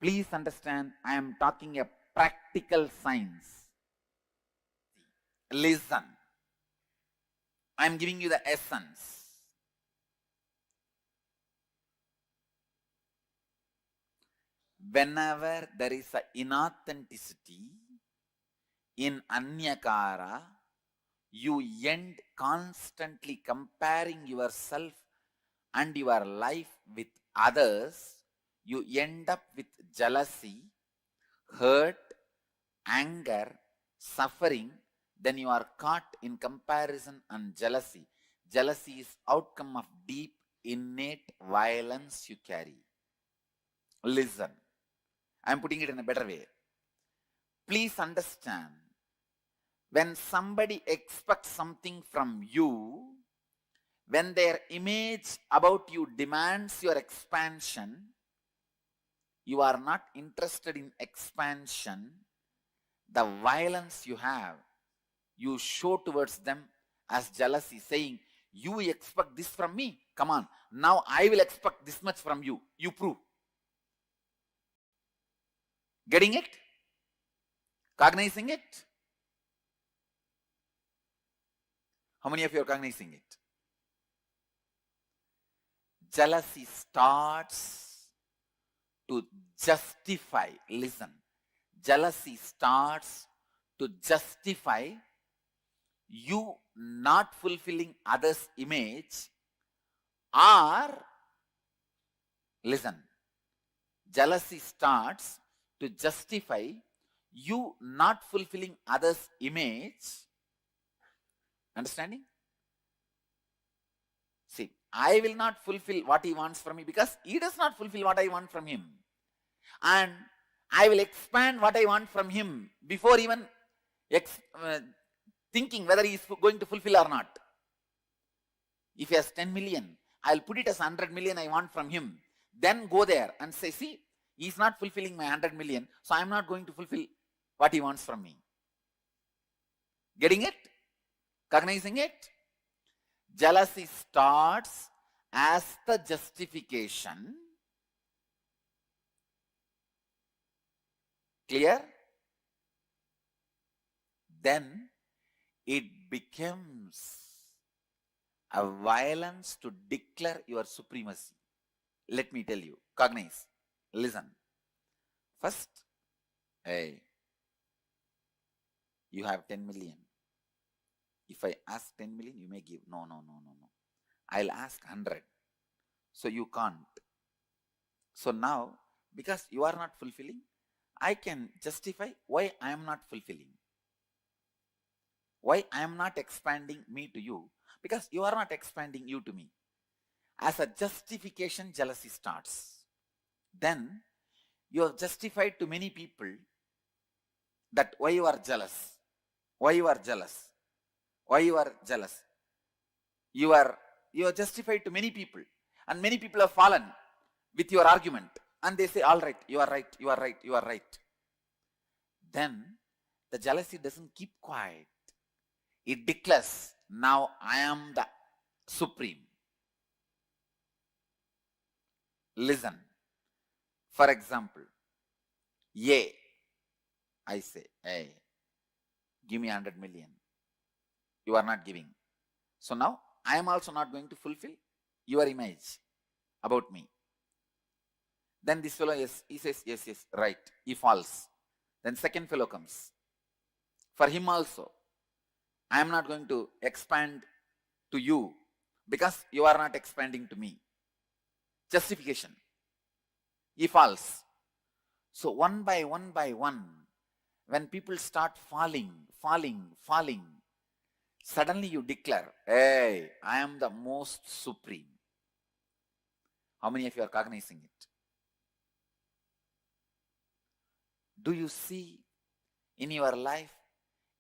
Please understand, I am talking a practical science. Listen. I am giving you the essence. Whenever there is an inauthenticity in anyakara, you end constantly comparing yourself and your life with others. You end up with jealousy, hurt, anger, suffering. Then you are caught in comparison and jealousy. Jealousy is outcome of deep, innate violence you carry. Listen, I am putting it in a better way. Please understand, when somebody expects something from you, when their image about you demands your expansion, you are not interested in expansion. The violence you have, you show towards them as jealousy, saying, you expect this from me? Come on, now I will expect this much from you. You prove. Getting it? Cognizing it? How many of you are cognizing it? Jealousy starts to justify. Listen. Jealousy starts to justify you not fulfilling others' image, or, listen, jealousy starts to justify you not fulfilling others' image. Understanding? See, I will not fulfill what he wants from me because he does not fulfill what I want from him. And I will expand what I want from him before even thinking whether he is going to fulfill or not. If he has 10 million, I'll put it as 100 million I want from him. Then go there and say, see, he's not fulfilling my 100 million, so I'm not going to fulfill what he wants from me. Getting it? Cognizing it? Jealousy starts as the justification. Clear? Then it becomes a violence to declare your supremacy. Let me tell you, cognize, listen. First, hey, you have 10 million. If I ask 10 million, you may give. No. I'll ask 100. So you can't. So now, because you are not fulfilling, I can justify why I am not fulfilling. Why I am not expanding me to you? Because you are not expanding you to me. As a justification, jealousy starts. Then you have justified to many people that why you are jealous. Why you are jealous. Why you are jealous. You are justified to many people. And many people have fallen with your argument. And they say, all right, you are right, you are right, you are right. Then the jealousy doesn't keep quiet. It declares, now I am the supreme. Listen. For example, I say, hey, give me 100 million. You are not giving. So now I am also not going to fulfill your image about me. Then this fellow, he says, yes, right. He falls. Then second fellow comes. For him also, I am not going to expand to you because you are not expanding to me. Justification. He falls. So one by one, when people start falling, suddenly you declare, hey, I am the most supreme. How many of you are cognizing it? Do you see in your life,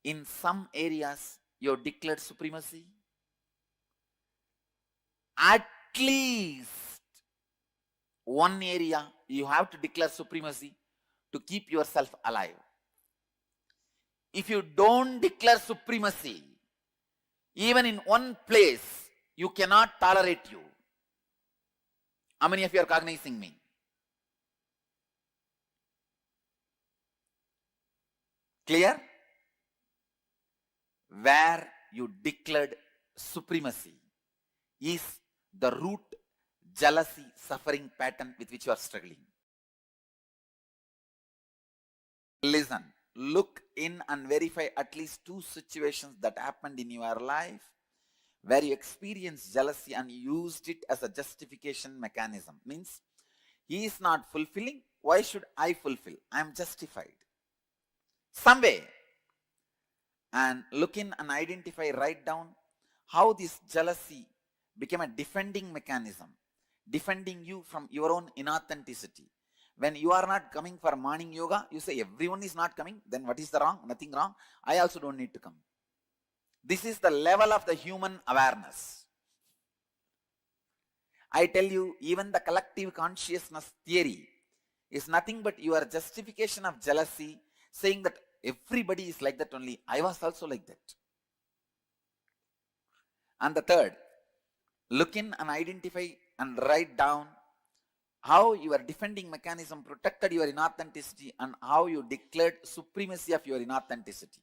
in some areas, you have declared supremacy? At least one area you have to declare supremacy to keep yourself alive. If you don't declare supremacy, even in one place, you cannot tolerate you. How many of you are cognizing me? Clear? Where you declared supremacy is the root jealousy suffering pattern with which you are struggling. Listen, look in and verify at least 2 situations that happened in your life where you experienced jealousy and used it as a justification mechanism. Means, he is not fulfilling, why should I fulfill? I am justified. Some way. And look in and identify, write down how this jealousy became a defending mechanism, defending you from your own inauthenticity. When you are not coming for morning yoga, you say everyone is not coming, then what is the wrong? Nothing wrong. I also don't need to come. This is the level of the human awareness. I tell you, even the collective consciousness theory is nothing but your justification of jealousy, saying that everybody is like that only. I was also like that. And the third, look in and identify and write down how your defending mechanism protected your inauthenticity and how you declared supremacy of your inauthenticity.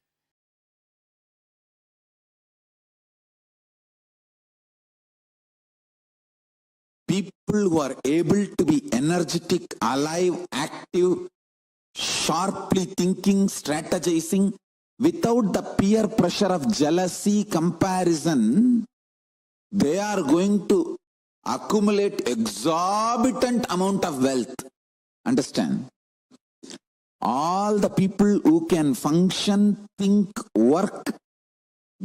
People who are able to be energetic, alive, active, sharply thinking, strategizing, without the peer pressure of jealousy, comparison, they are going to accumulate exorbitant amount of wealth. Understand? All the people who can function, think, work,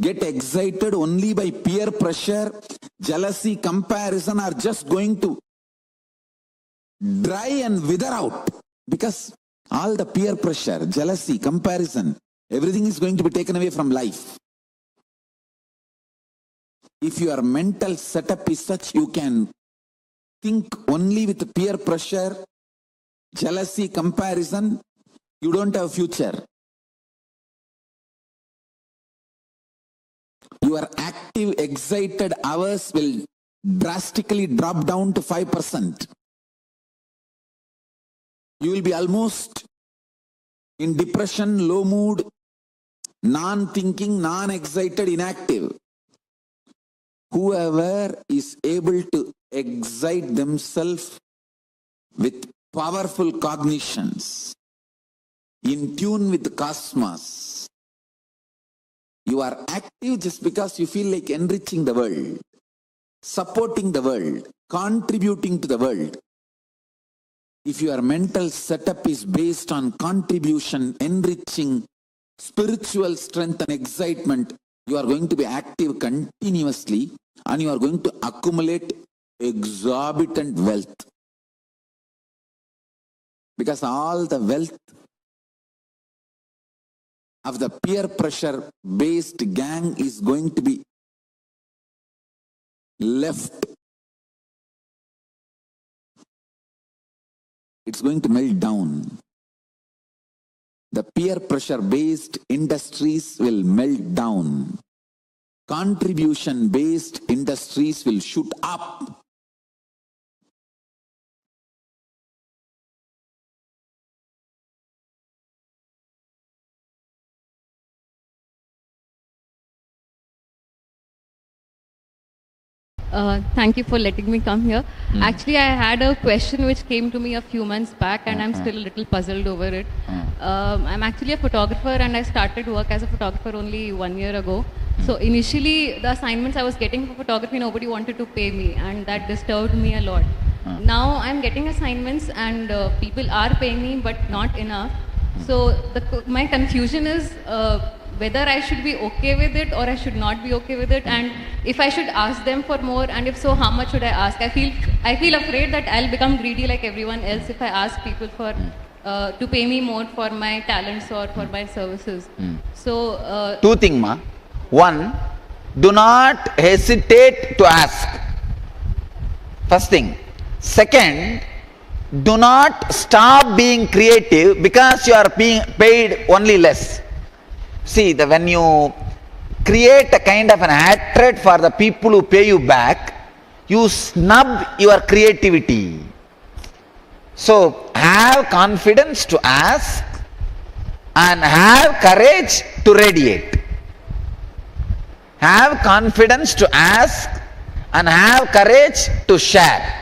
get excited only by peer pressure, jealousy, comparison are just going to dry and wither out, because all the peer pressure, jealousy, comparison, everything is going to be taken away from life. If your mental setup is such, you can think only with peer pressure, jealousy, comparison, you don't have a future. Your active, excited hours will drastically drop down to 5%. You will be almost in depression, low mood, non-thinking, non-excited, inactive. Whoever is able to excite themselves with powerful cognitions, in tune with the cosmos, you are active just because you feel like enriching the world, supporting the world, contributing to the world. If your mental setup is based on contribution, enriching, spiritual strength and excitement, you are going to be active continuously and you are going to accumulate exorbitant wealth. Because all the wealth of the peer pressure based gang is going to be left. It's going to melt down. The peer pressure based industries will melt down. Contribution based industries will shoot up. Thank you for letting me come here. Actually, I had a question which came to me a few months back and I'm still a little puzzled over it. I'm actually a photographer and I started work as a photographer only 1 year ago. So initially, the assignments I was getting for photography, nobody wanted to pay me and that disturbed me a lot. Now I'm getting assignments and people are paying me but not enough. So my confusion is whether I should be okay with it or I should not be okay with it, and if I should ask them for more, and if so, how much should I ask? I feel afraid that I'll become greedy like everyone else if I ask people for to pay me more for my talents or for my services. So two things, ma. One, do not hesitate to ask. First thing. Second, do not stop being creative because you are being paid only less. See, when you create a kind of an hatred for the people who pay you back, you snub your creativity. So, have confidence to ask and have courage to radiate. Have confidence to ask and have courage to share.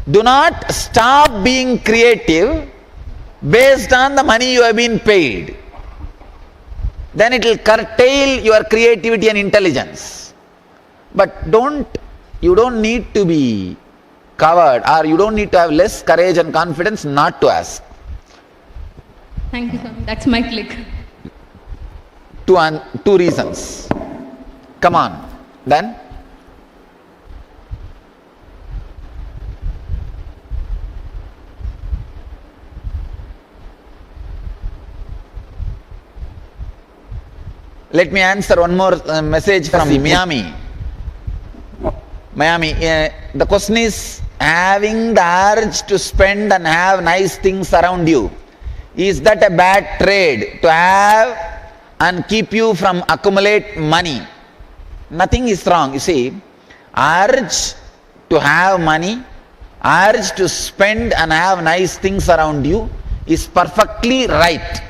Do not stop being creative based on the money you have been paid. Then it will curtail your creativity and intelligence. But you don't need to be covered, or you don't need to have less courage and confidence not to ask. thank you, sir. That's my click. Two reasons. Come on. Then? Let me answer one more message from Miami. The question is, having the urge to spend and have nice things around you, is that a bad trade to have and keep you from accumulate money? Nothing is wrong. You see, urge to have money, urge to spend and have nice things around you is perfectly right.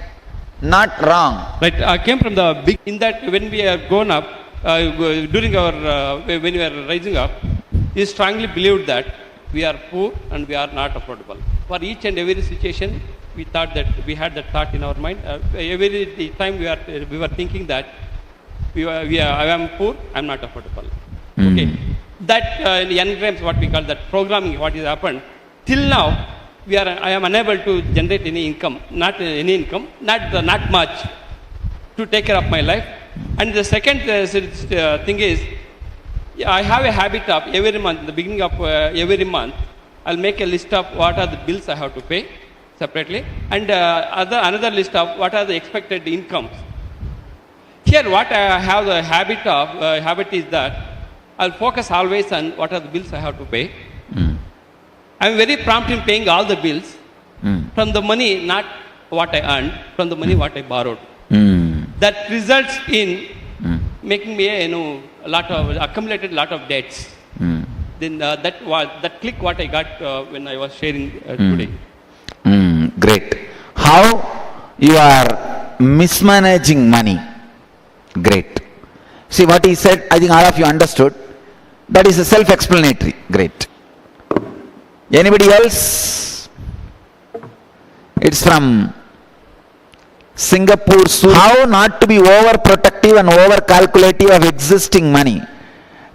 Not wrong. Right. I came from the big, in that when we are grown up, during our, when we are rising up, he strongly believed that we are poor and we are not affordable. For each and every situation, we thought that we had that thought in our mind. Every time we were thinking that I am poor, I am not affordable. Okay, that engrams what we call that programming. What has happened till now? I am unable to generate any income, not much to take care of my life. And the second thing is, I have a habit of every month, the beginning of every month, I'll make a list of what are the bills I have to pay separately, and another list of what are the expected incomes. Here, what I have the habit is that I'll focus always on what are the bills I have to pay. I'm very prompt in paying all the bills from the money, not what I earned, from the money what I borrowed. That results in making me accumulated lot of debts. Then that click what I got when I was sharing today. Great. How you are mismanaging money. Great. See what he said, I think all of you understood. That is a self-explanatory. Great. Anybody else? It's from Singapore. How not to be overprotective and over-calculative of existing money.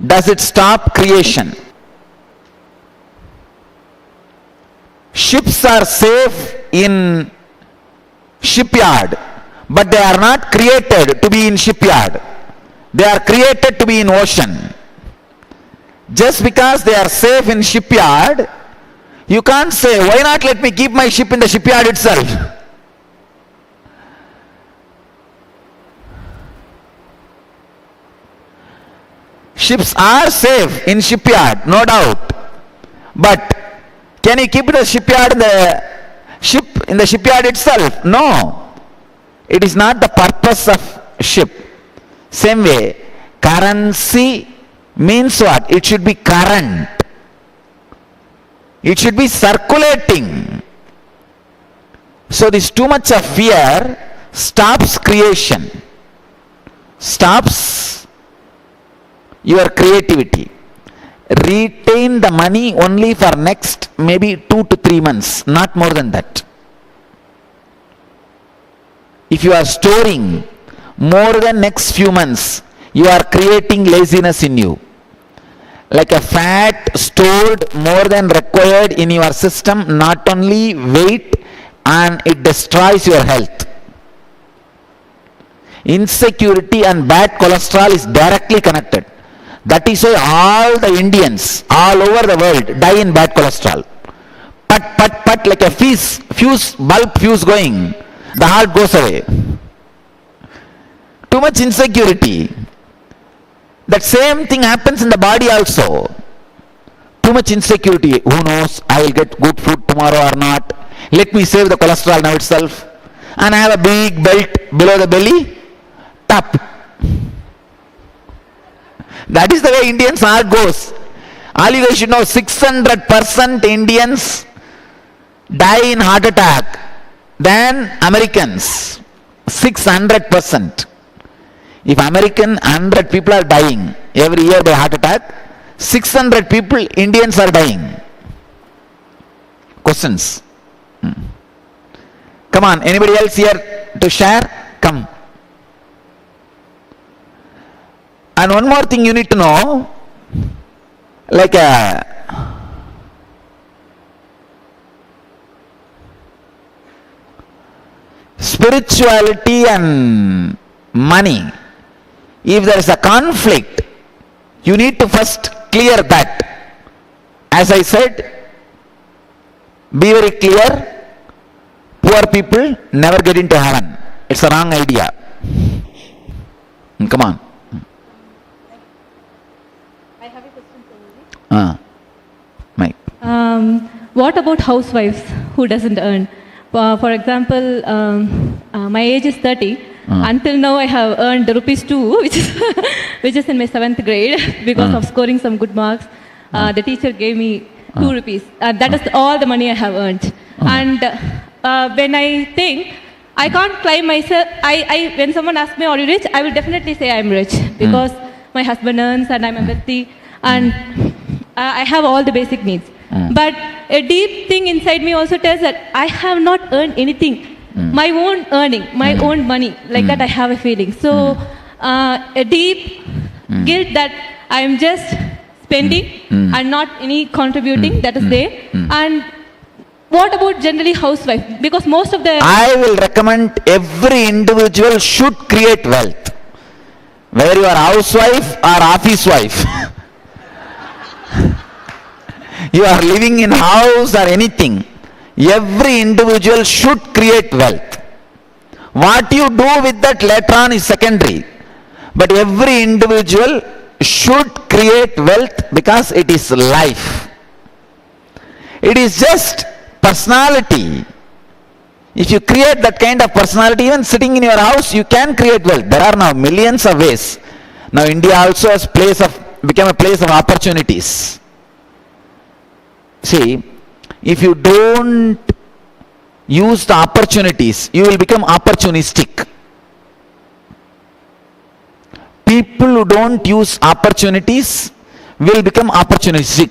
Does it stop creation? Ships are safe in shipyard, but they are not created to be in shipyard. They are created to be in ocean. Just because they are safe in shipyard, you can't say, why not let me keep my ship in the shipyard itself? Ships are safe in shipyard, no doubt. But can you keep the shipyard in the shipyard itself? No. It is not the purpose of ship. Same way, currency means what? It should be current. It should be circulating. So this too much of fear stops creation, stops your creativity. Retain the money only for next maybe 2 to 3 months, not more than that. If you are storing more than next few months, you are creating laziness in you. Like a fat stored more than required in your system, not only weight, and it destroys your health. Insecurity and bad cholesterol is directly connected. That is why all the Indians all over the world die in bad cholesterol. Pat, like a bulb fuse going, the heart goes away. Too much insecurity. That same thing happens in the body also. Too much insecurity. Who knows, I will get good food tomorrow or not. Let me save the cholesterol now itself. And I have a big belt below the belly. Tap. That is the way Indians heart goes. All you guys should know, 600% Indians die in heart attack than Americans. 600%. If 100 people are dying every year by heart attack, 600 people, Indians are dying. Questions? Come on, anybody else here to share? Come. And one more thing you need to know, like spirituality and money. If there is a conflict, you need to first clear that. As I said, be very clear, poor people never get into heaven. It's a wrong idea. Come on. I have a question for you. Mike. What about housewives who doesn't earn? For example, my age is 30. Until now, I have earned ₹2, which is in my 7th grade because of scoring some good marks. The teacher gave me ₹2. That is all the money I have earned. And when I think, I can't claim myself. When someone asks me, "Are you rich?" I will definitely say I am rich because my husband earns and I am wealthy and I have all the basic needs. But a deep thing inside me also tells that I have not earned anything. My own earning, my own money, like that I have a feeling. So a deep guilt that I am just spending and not any contributing, that is there. And what about generally housewife? Because most of the... I will recommend every individual should create wealth. Whether you are housewife or office wife. You are living in house or anything. Every individual should create wealth. What you do with that later on is secondary. But every individual should create wealth because it is life. It is just personality. If you create that kind of personality, even sitting in your house, you can create wealth. There are now millions of ways. Now India also has become a place of opportunities. See, if you don't use the opportunities, you will become opportunistic. People who don't use opportunities will become opportunistic.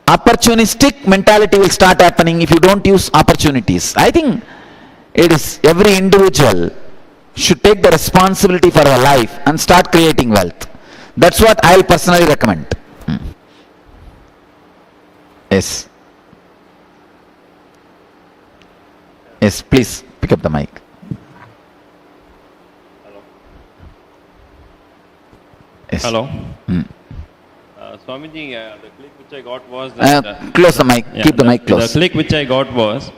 Opportunistic mentality will start happening if you don't use opportunities. I think it is every individual should take the responsibility for their life and start creating wealth. That's what I will personally recommend. Yes. Yes, please pick up the mic. Hello. Yes. Hello. Swamiji, the click which I got was that... close the mic. Keep the mic close. The click which I got was,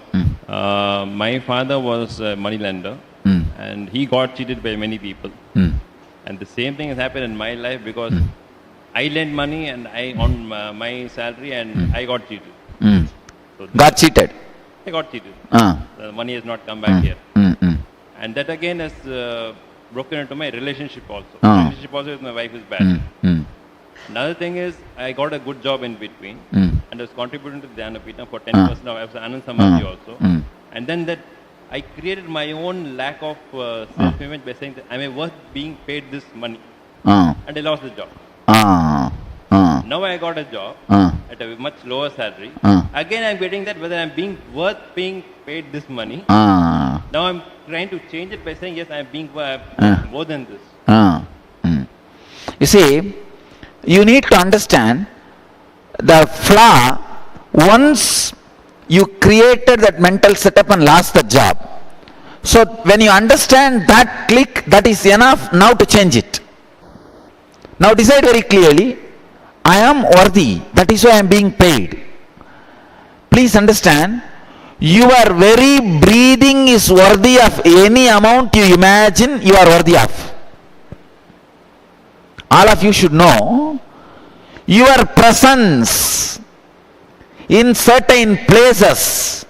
my father was a money lender and he got cheated by many people. And the same thing has happened in my life because I lent money and I on my salary and I got cheated. So got cheated? I got cheated. The money has not come back here. And that again has broken into my relationship also. Relationship also with my wife is bad. Another thing is, I got a good job in between and I was contributing to Dhyanapita for 10% of Anand Samadhi also. And then that I created my own lack of self-image by saying that I am worth being paid this money. And I lost the job. Now I got a job at a much lower salary. Again I am getting that whether I am being worth being paid this money. Now I am trying to change it by saying yes, I am being more than this. You see, you need to understand the flaw. Once you created that mental setup and lost the job. So when you understand that click, that is enough now to change it. Now decide very clearly, I am worthy, that is why I am being paid. Please understand, your very breathing is worthy of any amount you imagine you are worthy of. All of you should know, your presence in certain places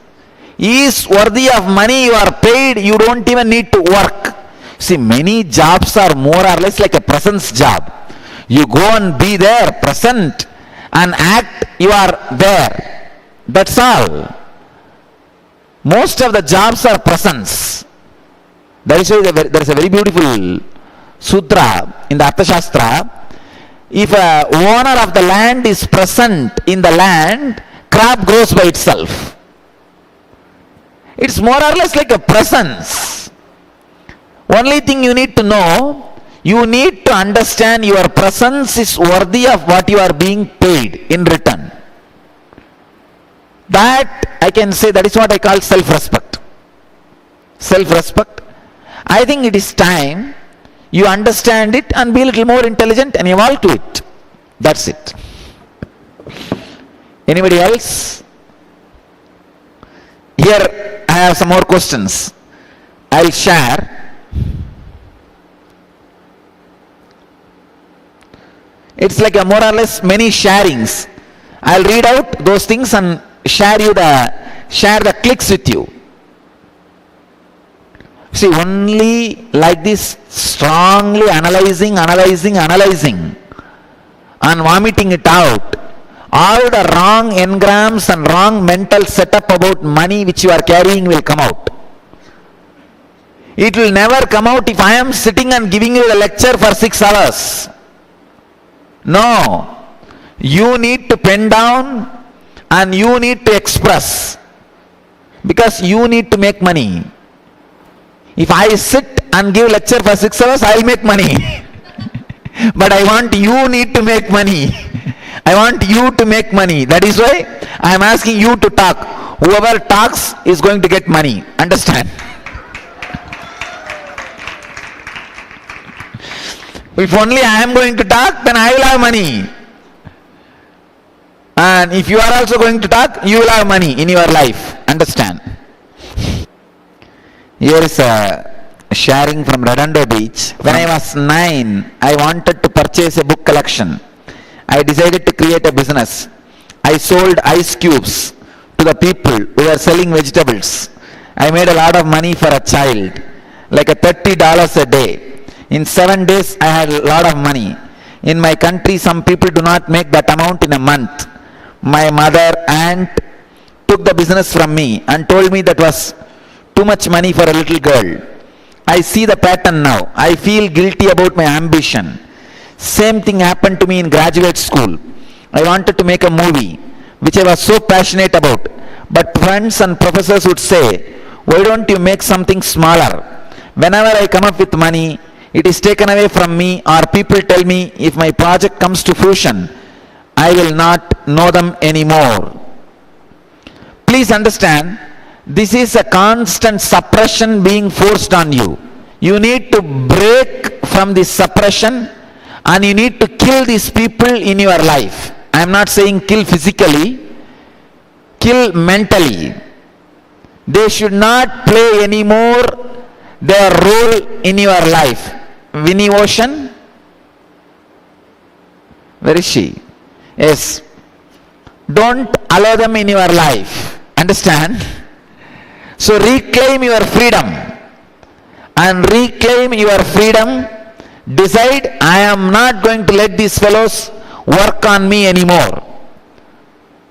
is worthy of money. You are paid, you don't even need to work. See, many jobs are more or less like a presence job. You go and be there, present, and act, you are there. That's all. Most of the jobs are presence. That is why there is a very beautiful sutra in the Arthashastra. If a owner of the land is present in the land, crop grows by itself. It's more or less like a presence. Only thing you need to know, you need to understand your presence is worthy of what you are being paid in return. That I can say, that is what I call self-respect. Self-respect. I think it is time you understand it and be a little more intelligent and evolve to it. That's it. Anybody else? Here I have some more questions. I'll share. It's like a more or less many sharings. I'll read out those things and share the clicks with you. See, only like this, strongly analyzing and vomiting it out, all the wrong engrams and wrong mental setup about money which you are carrying will come out. It will never come out if I am sitting and giving you a lecture for 6 hours. No. You need to pen down and you need to express, because you need to make money. If I sit and give lecture for 6 hours, I'll make money. But I want you need to make money. I want you to make money. That is why I am asking you to talk. Whoever talks is going to get money. Understand? If only I am going to talk, then I will have money. And if you are also going to talk, you will have money in your life. Understand? Here is a sharing from Redondo Beach. When I was 9, I wanted to purchase a book collection. I decided to create a business. I sold ice cubes to the people who were selling vegetables. I made a lot of money for a child, like a $30 a day. In 7 days, I had a lot of money. In my country, some people do not make that amount in a month. My mother, aunt, took the business from me and told me that was too much money for a little girl. I see the pattern now. I feel guilty about my ambition. Same thing happened to me in graduate school. I wanted to make a movie, which I was so passionate about. But friends and professors would say, why don't you make something smaller? Whenever I come up with money, it is taken away from me, or people tell me if my project comes to fruition, I will not know them anymore. Please understand, this is a constant suppression being forced on you. You need to break from this suppression and you need to kill these people in your life. I am not saying kill physically, kill mentally. They should not play anymore their role in your life. Winnie Ocean? Where is she? Yes. Don't allow them in your life. Understand? So reclaim your freedom. And reclaim your freedom. Decide, I am not going to let these fellows work on me anymore.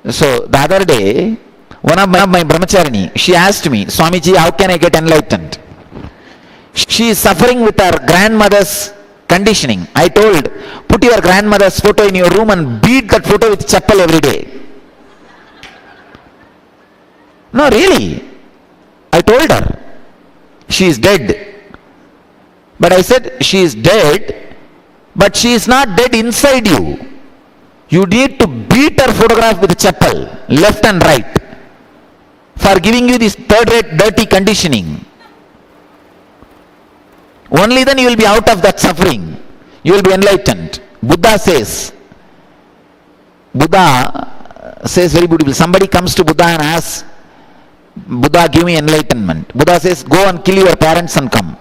So the other day, one of my brahmacharini, she asked me, Swamiji, how can I get enlightened? She is suffering with her grandmother's conditioning. I told, put your grandmother's photo in your room and beat that photo with chappal every day. No, really. I told her, she is dead. But I said, she is dead, but she is not dead inside you. You need to beat her photograph with chappal, left and right, for giving you this third-rate dirty conditioning. Only then you will be out of that suffering. You will be enlightened. Buddha says very beautiful. Somebody comes to Buddha and asks, Buddha, give me enlightenment. Buddha says, go and kill your parents and come.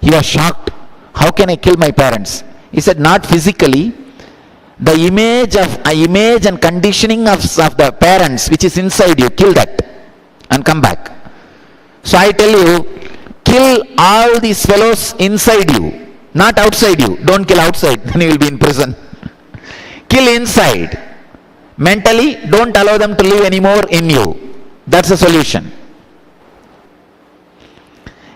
He was shocked. How can I kill my parents? He said, not physically. The image and conditioning of the parents which is inside you, kill that and come back. So I tell you, kill all these fellows inside you, not outside you. Don't kill outside, then you will be in prison. Kill inside. Mentally, don't allow them to live anymore in you. That's the solution.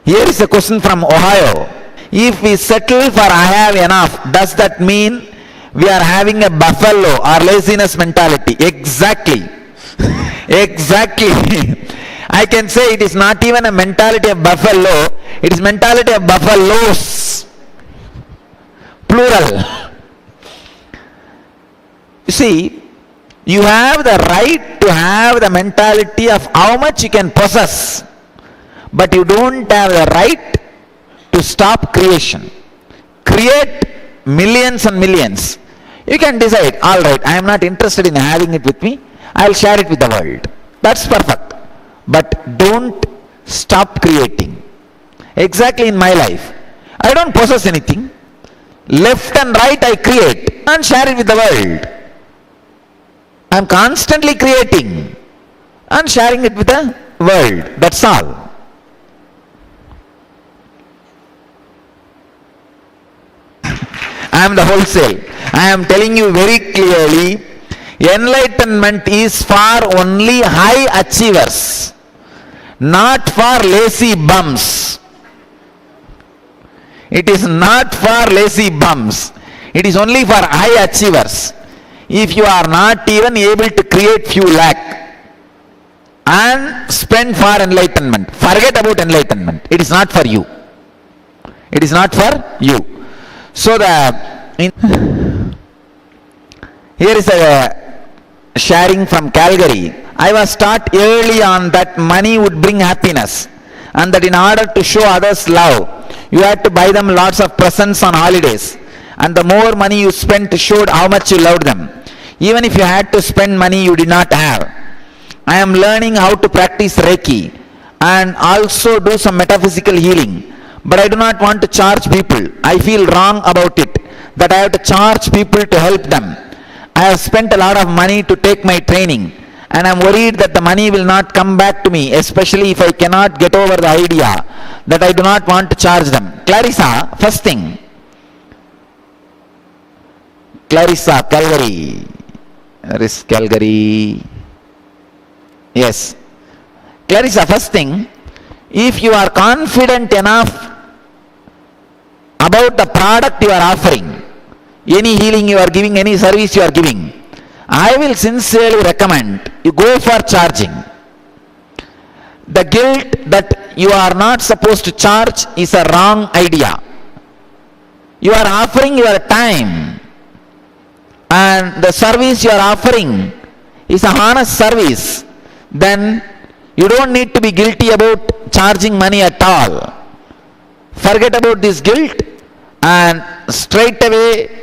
Here is a question from Ohio. If we settle for I have enough, does that mean we are having a buffalo or laziness mentality? Exactly. Exactly. I can say it is not even a mentality of buffalo, it is mentality of buffaloes. Plural. You see, you have the right to have the mentality of how much you can possess, but you don't have the right to stop creation. Create millions and millions. You can decide, all right, I am not interested in having it with me, I will share it with the world. That's perfect. But don't stop creating. Exactly in my life, I don't possess anything. Left and right I create and share it with the world. I am constantly creating and sharing it with the world. That's all. I am the wholesale. I am telling you very clearly, enlightenment is for only high achievers, not for lazy bums. It is not for lazy bums. It is only for high achievers. if you are not even able to create few lakh and spend for enlightenment, forget about enlightenment. It is not for you. It is not for you. So here is a sharing from Calgary. I was taught early on that money would bring happiness, and that in order to show others love, you had to buy them lots of presents on holidays, and the more money you spent showed how much you loved them, even if you had to spend money you did not have. I am learning how to practice Reiki and also do some metaphysical healing, but I do not want to charge people. I feel wrong about it, that I have to charge people to help them. I have spent a lot of money to take my training, and I am worried that the money will not come back to me, especially if I cannot get over the idea that I do not want to charge them. Clarissa, first thing. Clarissa, Calgary. Where is Calgary? Yes. Clarissa, first thing, if you are confident enough about the product you are offering, any healing you are giving, any service you are giving, I will sincerely recommend you go for charging. The guilt that you are not supposed to charge is a wrong idea. You are offering your time, and the service you are offering is a honest service. Then you don't need to be guilty about charging money at all. Forget about this guilt and straight away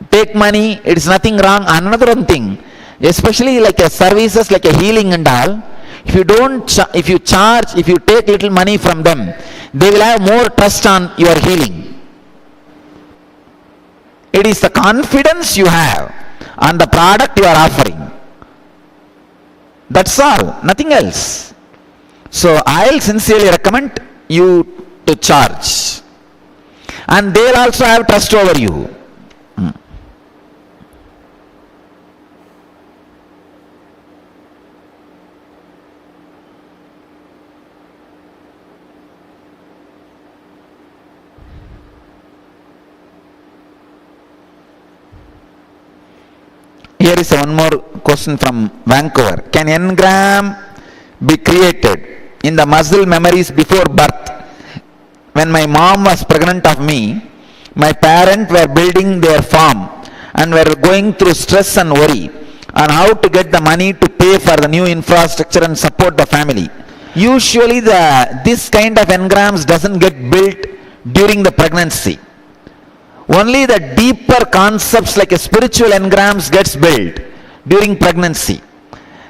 take money. It is nothing wrong. Another one thing, especially like a services like a healing and all, if you take little money from them, they will have more trust on your healing. It is the confidence you have on the product you are offering. That's all, nothing else. So I'll sincerely recommend you to charge, and they'll also have trust over you. Here is one more question from Vancouver. Can engram be created in the muscle memories before birth? When my mom was pregnant of me, my parents were building their farm and were going through stress and worry on how to get the money to pay for the new infrastructure and support the family. Usually this kind of engrams doesn't get built during the pregnancy. Only the deeper concepts like a spiritual engrams gets built during pregnancy.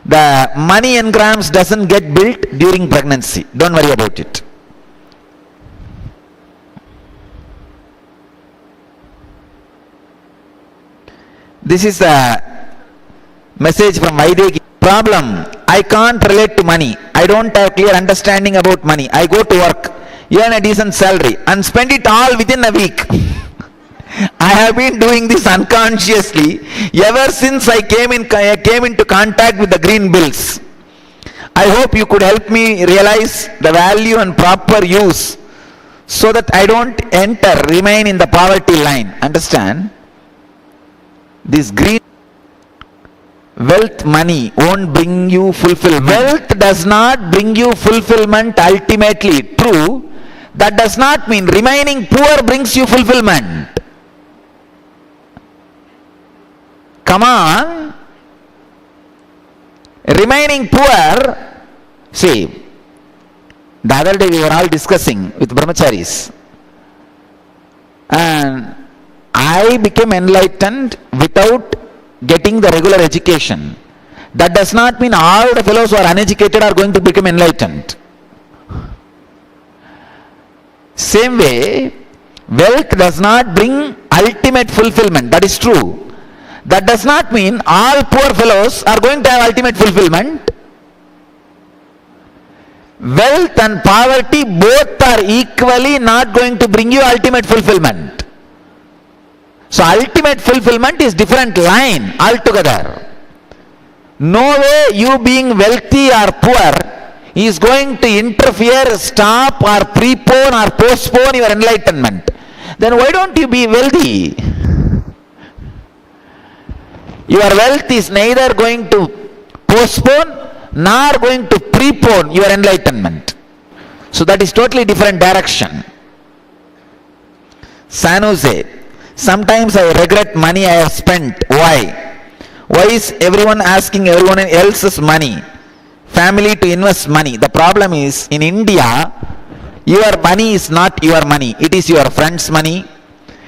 The money engrams doesn't get built during pregnancy. Don't worry about it. This is the message from Vaideki. Problem, I can't relate to money. I don't have clear understanding about money. I go to work, earn a decent salary and spend it all within a week. I have been doing this unconsciously ever since I came into contact with the green bills. I hope you could help me realize the value and proper use so that I don't remain in the poverty line. Understand? This green wealth money won't bring you fulfillment. Wealth does not bring you fulfillment ultimately. True, that does not mean remaining poor brings you fulfillment. Come on. Remaining poor, see, the other day we were all discussing with brahmacharis, and I became enlightened without getting the regular education. That does not mean all the fellows who are uneducated are going to become enlightened. Same way, wealth does not bring ultimate fulfillment. That is true. That does not mean all poor fellows are going to have ultimate fulfillment. Wealth and poverty both are equally not going to bring you ultimate fulfillment. So ultimate fulfillment is different line altogether. No way you being wealthy or poor is going to interfere, stop or prepone or postpone your enlightenment. Then why don't you be wealthy? Your wealth is neither going to postpone nor going to prepone your enlightenment. So that is totally different direction. San Jose, sometimes I regret money I have spent. Why? Why is everyone asking everyone else's money? Family to invest money. The problem is, in India, your money is not your money. It is your friend's money.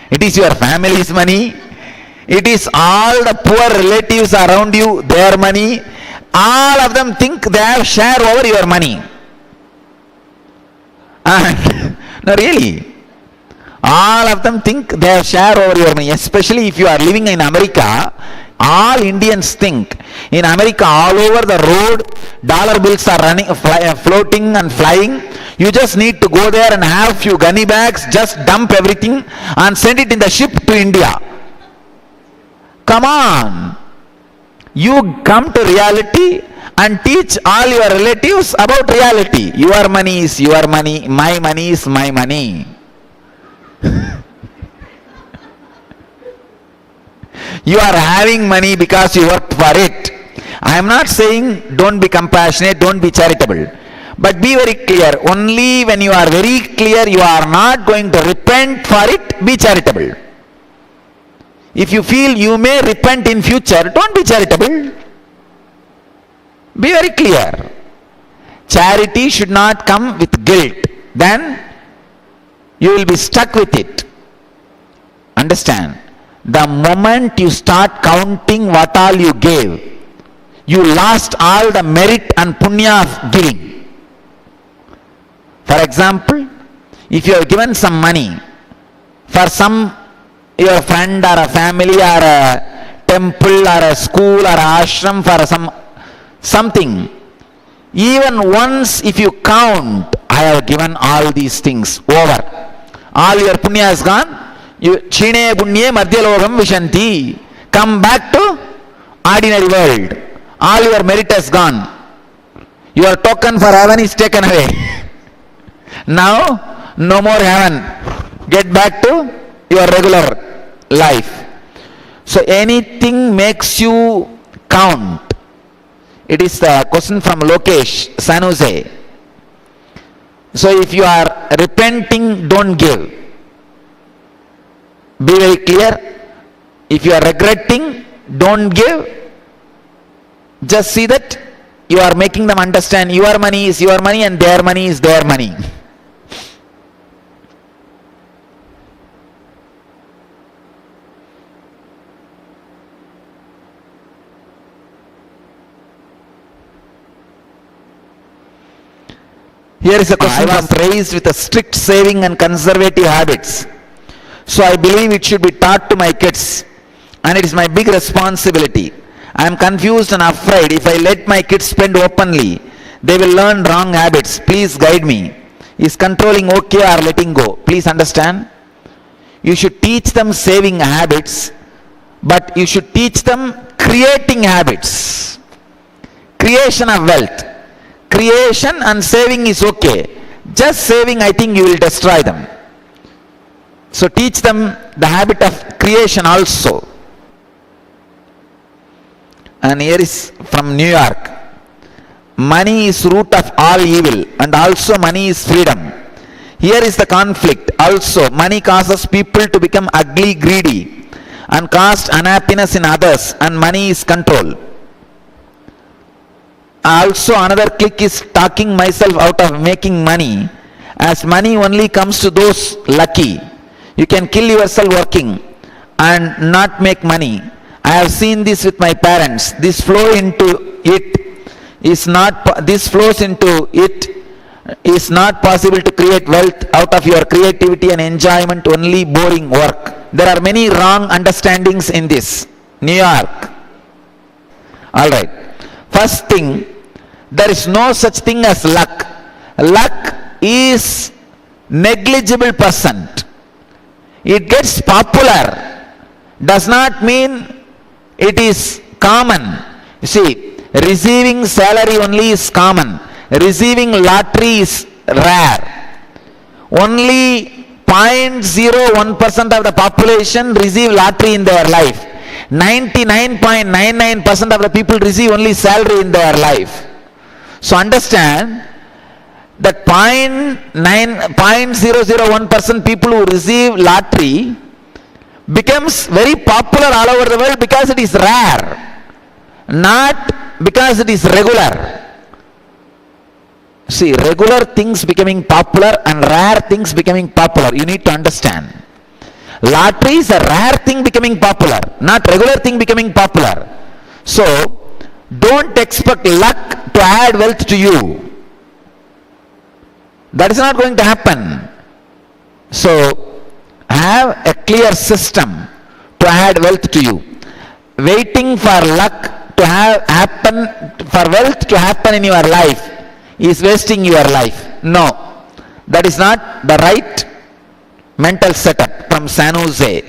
It is your family's money. It is all the poor relatives around you, their money. All of them think they have share over your money. And no, really. All of them think they have share over your money. Especially if you are living in America, all Indians think in America, all over the road, dollar bills are running, floating and flying. You just need to go there and have few gunny bags, just dump everything and send it in the ship to India. Come on. You come to reality and teach all your relatives about reality. Your money is your money, my money is my money. You are having money because you worked for it. I am not saying don't be compassionate, don't be charitable. But be very clear. Only when you are very clear you are not going to repent for it, be charitable. If you feel you may repent in future, don't be charitable. Be very clear. Charity should not come with guilt. Then you will be stuck with it. Understand? The moment you start counting what all you gave, you lost all the merit and punya of giving. For example, if you have given some money for some your friend or a family or a temple or a school or a ashram for something, even once if you count, I have given all these things, over. All your punya is gone. You chine punye madhyalogam vishanti. Come back to ordinary world. All your merit has gone. Your token for heaven is taken away. Now, no more heaven. Get back to your regular life. So anything makes you count. It is the question from Lokesh, San Jose. So if you are repenting, don't give. Be very clear. If you are regretting, don't give. Just see that you are making them understand your money is your money and their money is their money. Here is a question. I was raised with a strict saving and conservative habits. So I believe it should be taught to my kids. And it is my big responsibility. I am confused and afraid if I let my kids spend openly, they will learn wrong habits. Please guide me. Is controlling okay or letting go? Please understand. You should teach them saving habits, but you should teach them creating habits. Creation of wealth. Creation and saving is okay. Just saving, I think you will destroy them. So teach them the habit of creation also. And here is from New York. Money is root of all evil and also money is freedom. Here is the conflict. Also, money causes people to become ugly, greedy and cause unhappiness in others, and money is control. Also, another click is talking myself out of making money, as money only comes to those lucky. You can kill yourself working and not make money. I have seen this with my parents. This flows into it is not possible to create wealth out of your creativity and enjoyment, only boring work. There are many wrong understandings in this. New York. Alright. First thing, there is no such thing as luck. Luck is negligible percent. It gets popular. Does not mean it is common. You see, receiving salary only is common. Receiving lottery is rare. Only 0.01% of the population receive lottery in their life. 99.99% of the people receive only salary in their life. So understand that 0.001% people who receive lottery becomes very popular all over the world because it is rare, not because it is regular. See, regular things becoming popular and rare things becoming popular. You need to understand. Lottery is a rare thing becoming popular, not regular thing becoming popular. So, don't expect luck to add wealth to you. That is not going to happen. So, have a clear system to add wealth to you. Waiting for luck to happen, for wealth to happen in your life is wasting your life. No, that is not the right mental setup from San Jose.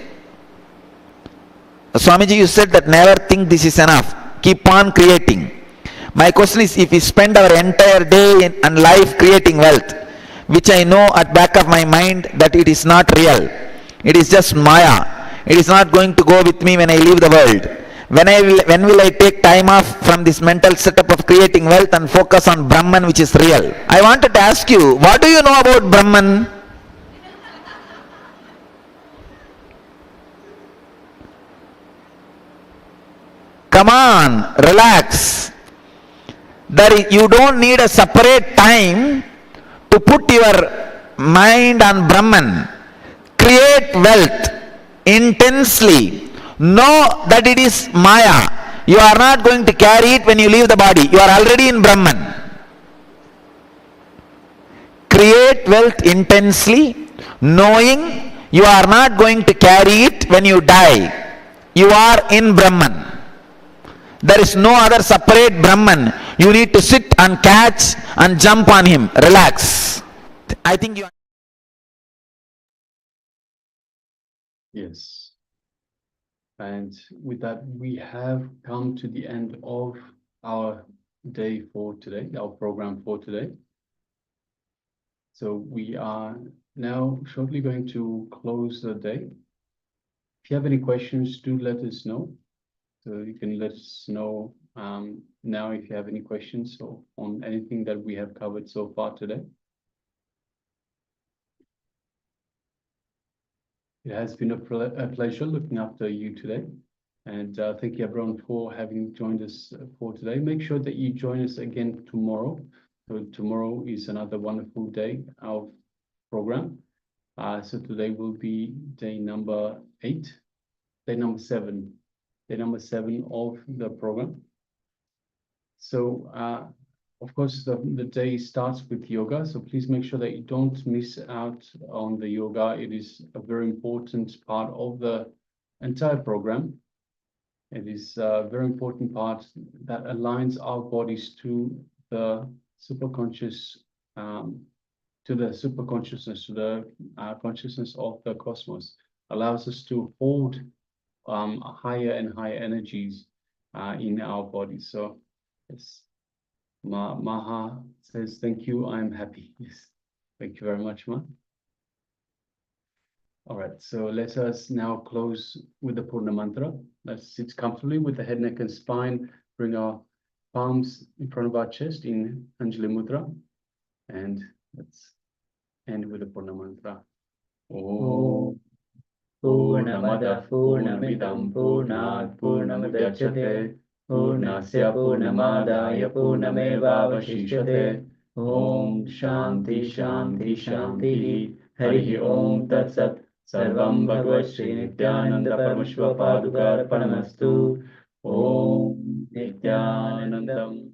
Swamiji, you said that never think this is enough. Keep on creating. My question is, if we spend our entire day and life creating wealth, which I know at back of my mind that it is not real, it is just Maya, it is not going to go with me when I leave the world. When will I take time off from this mental setup of creating wealth and focus on Brahman, which is real? I wanted to ask you, what do you know about Brahman? Come on, relax. You don't need a separate time to put your mind on Brahman. Create wealth intensely. Know that it is Maya. You are not going to carry it when you leave the body. You are already in Brahman. Create wealth intensely, knowing you are not going to carry it when you die. You are in Brahman. There is no other separate Brahman. You need to sit and catch and jump on him. Relax. I think you... Yes. And with that, we have come to the end of our day for today, our program for today. So we are now shortly going to close the day. If you have any questions, do let us know. So you can let us know now if you have any questions on anything that we have covered so far today. It has been a pleasure looking after you today. And thank you everyone for having joined us for today. Make sure that you join us again tomorrow. So tomorrow is another wonderful day of program. So today will be day number 7 of the program. So of course, the day starts with yoga, so please make sure that you don't miss out on the yoga. It is a very important part of the entire program. It is a very important part that aligns our bodies to the superconscious, to the consciousness of the cosmos. Allows us to hold higher and higher energies in our bodies. So it's Maha says, thank you, I'm happy. Yes, thank you very much, Ma. All right, so let us now close with the Purna Mantra. Let's sit comfortably with the head, neck, and spine. Bring our palms in front of our chest in Anjali Mudra. And let's end with the Purna Mantra. Om Purnamada Purnamidam Purnat Purnamudachyate Purnasya Purnamadaya Purnamevavashishyate. Om Shanti Shanti Shanti Harihi Om Tat Sat. Sarvam Bhagavad Shri Nithyananda Paramashiva Padukar Panamastu. Om Nithyanandam.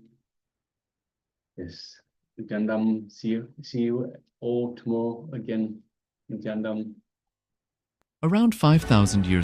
Yes, Nithyanandam. See you all tomorrow again. Nithyanandam. Around 5,000 years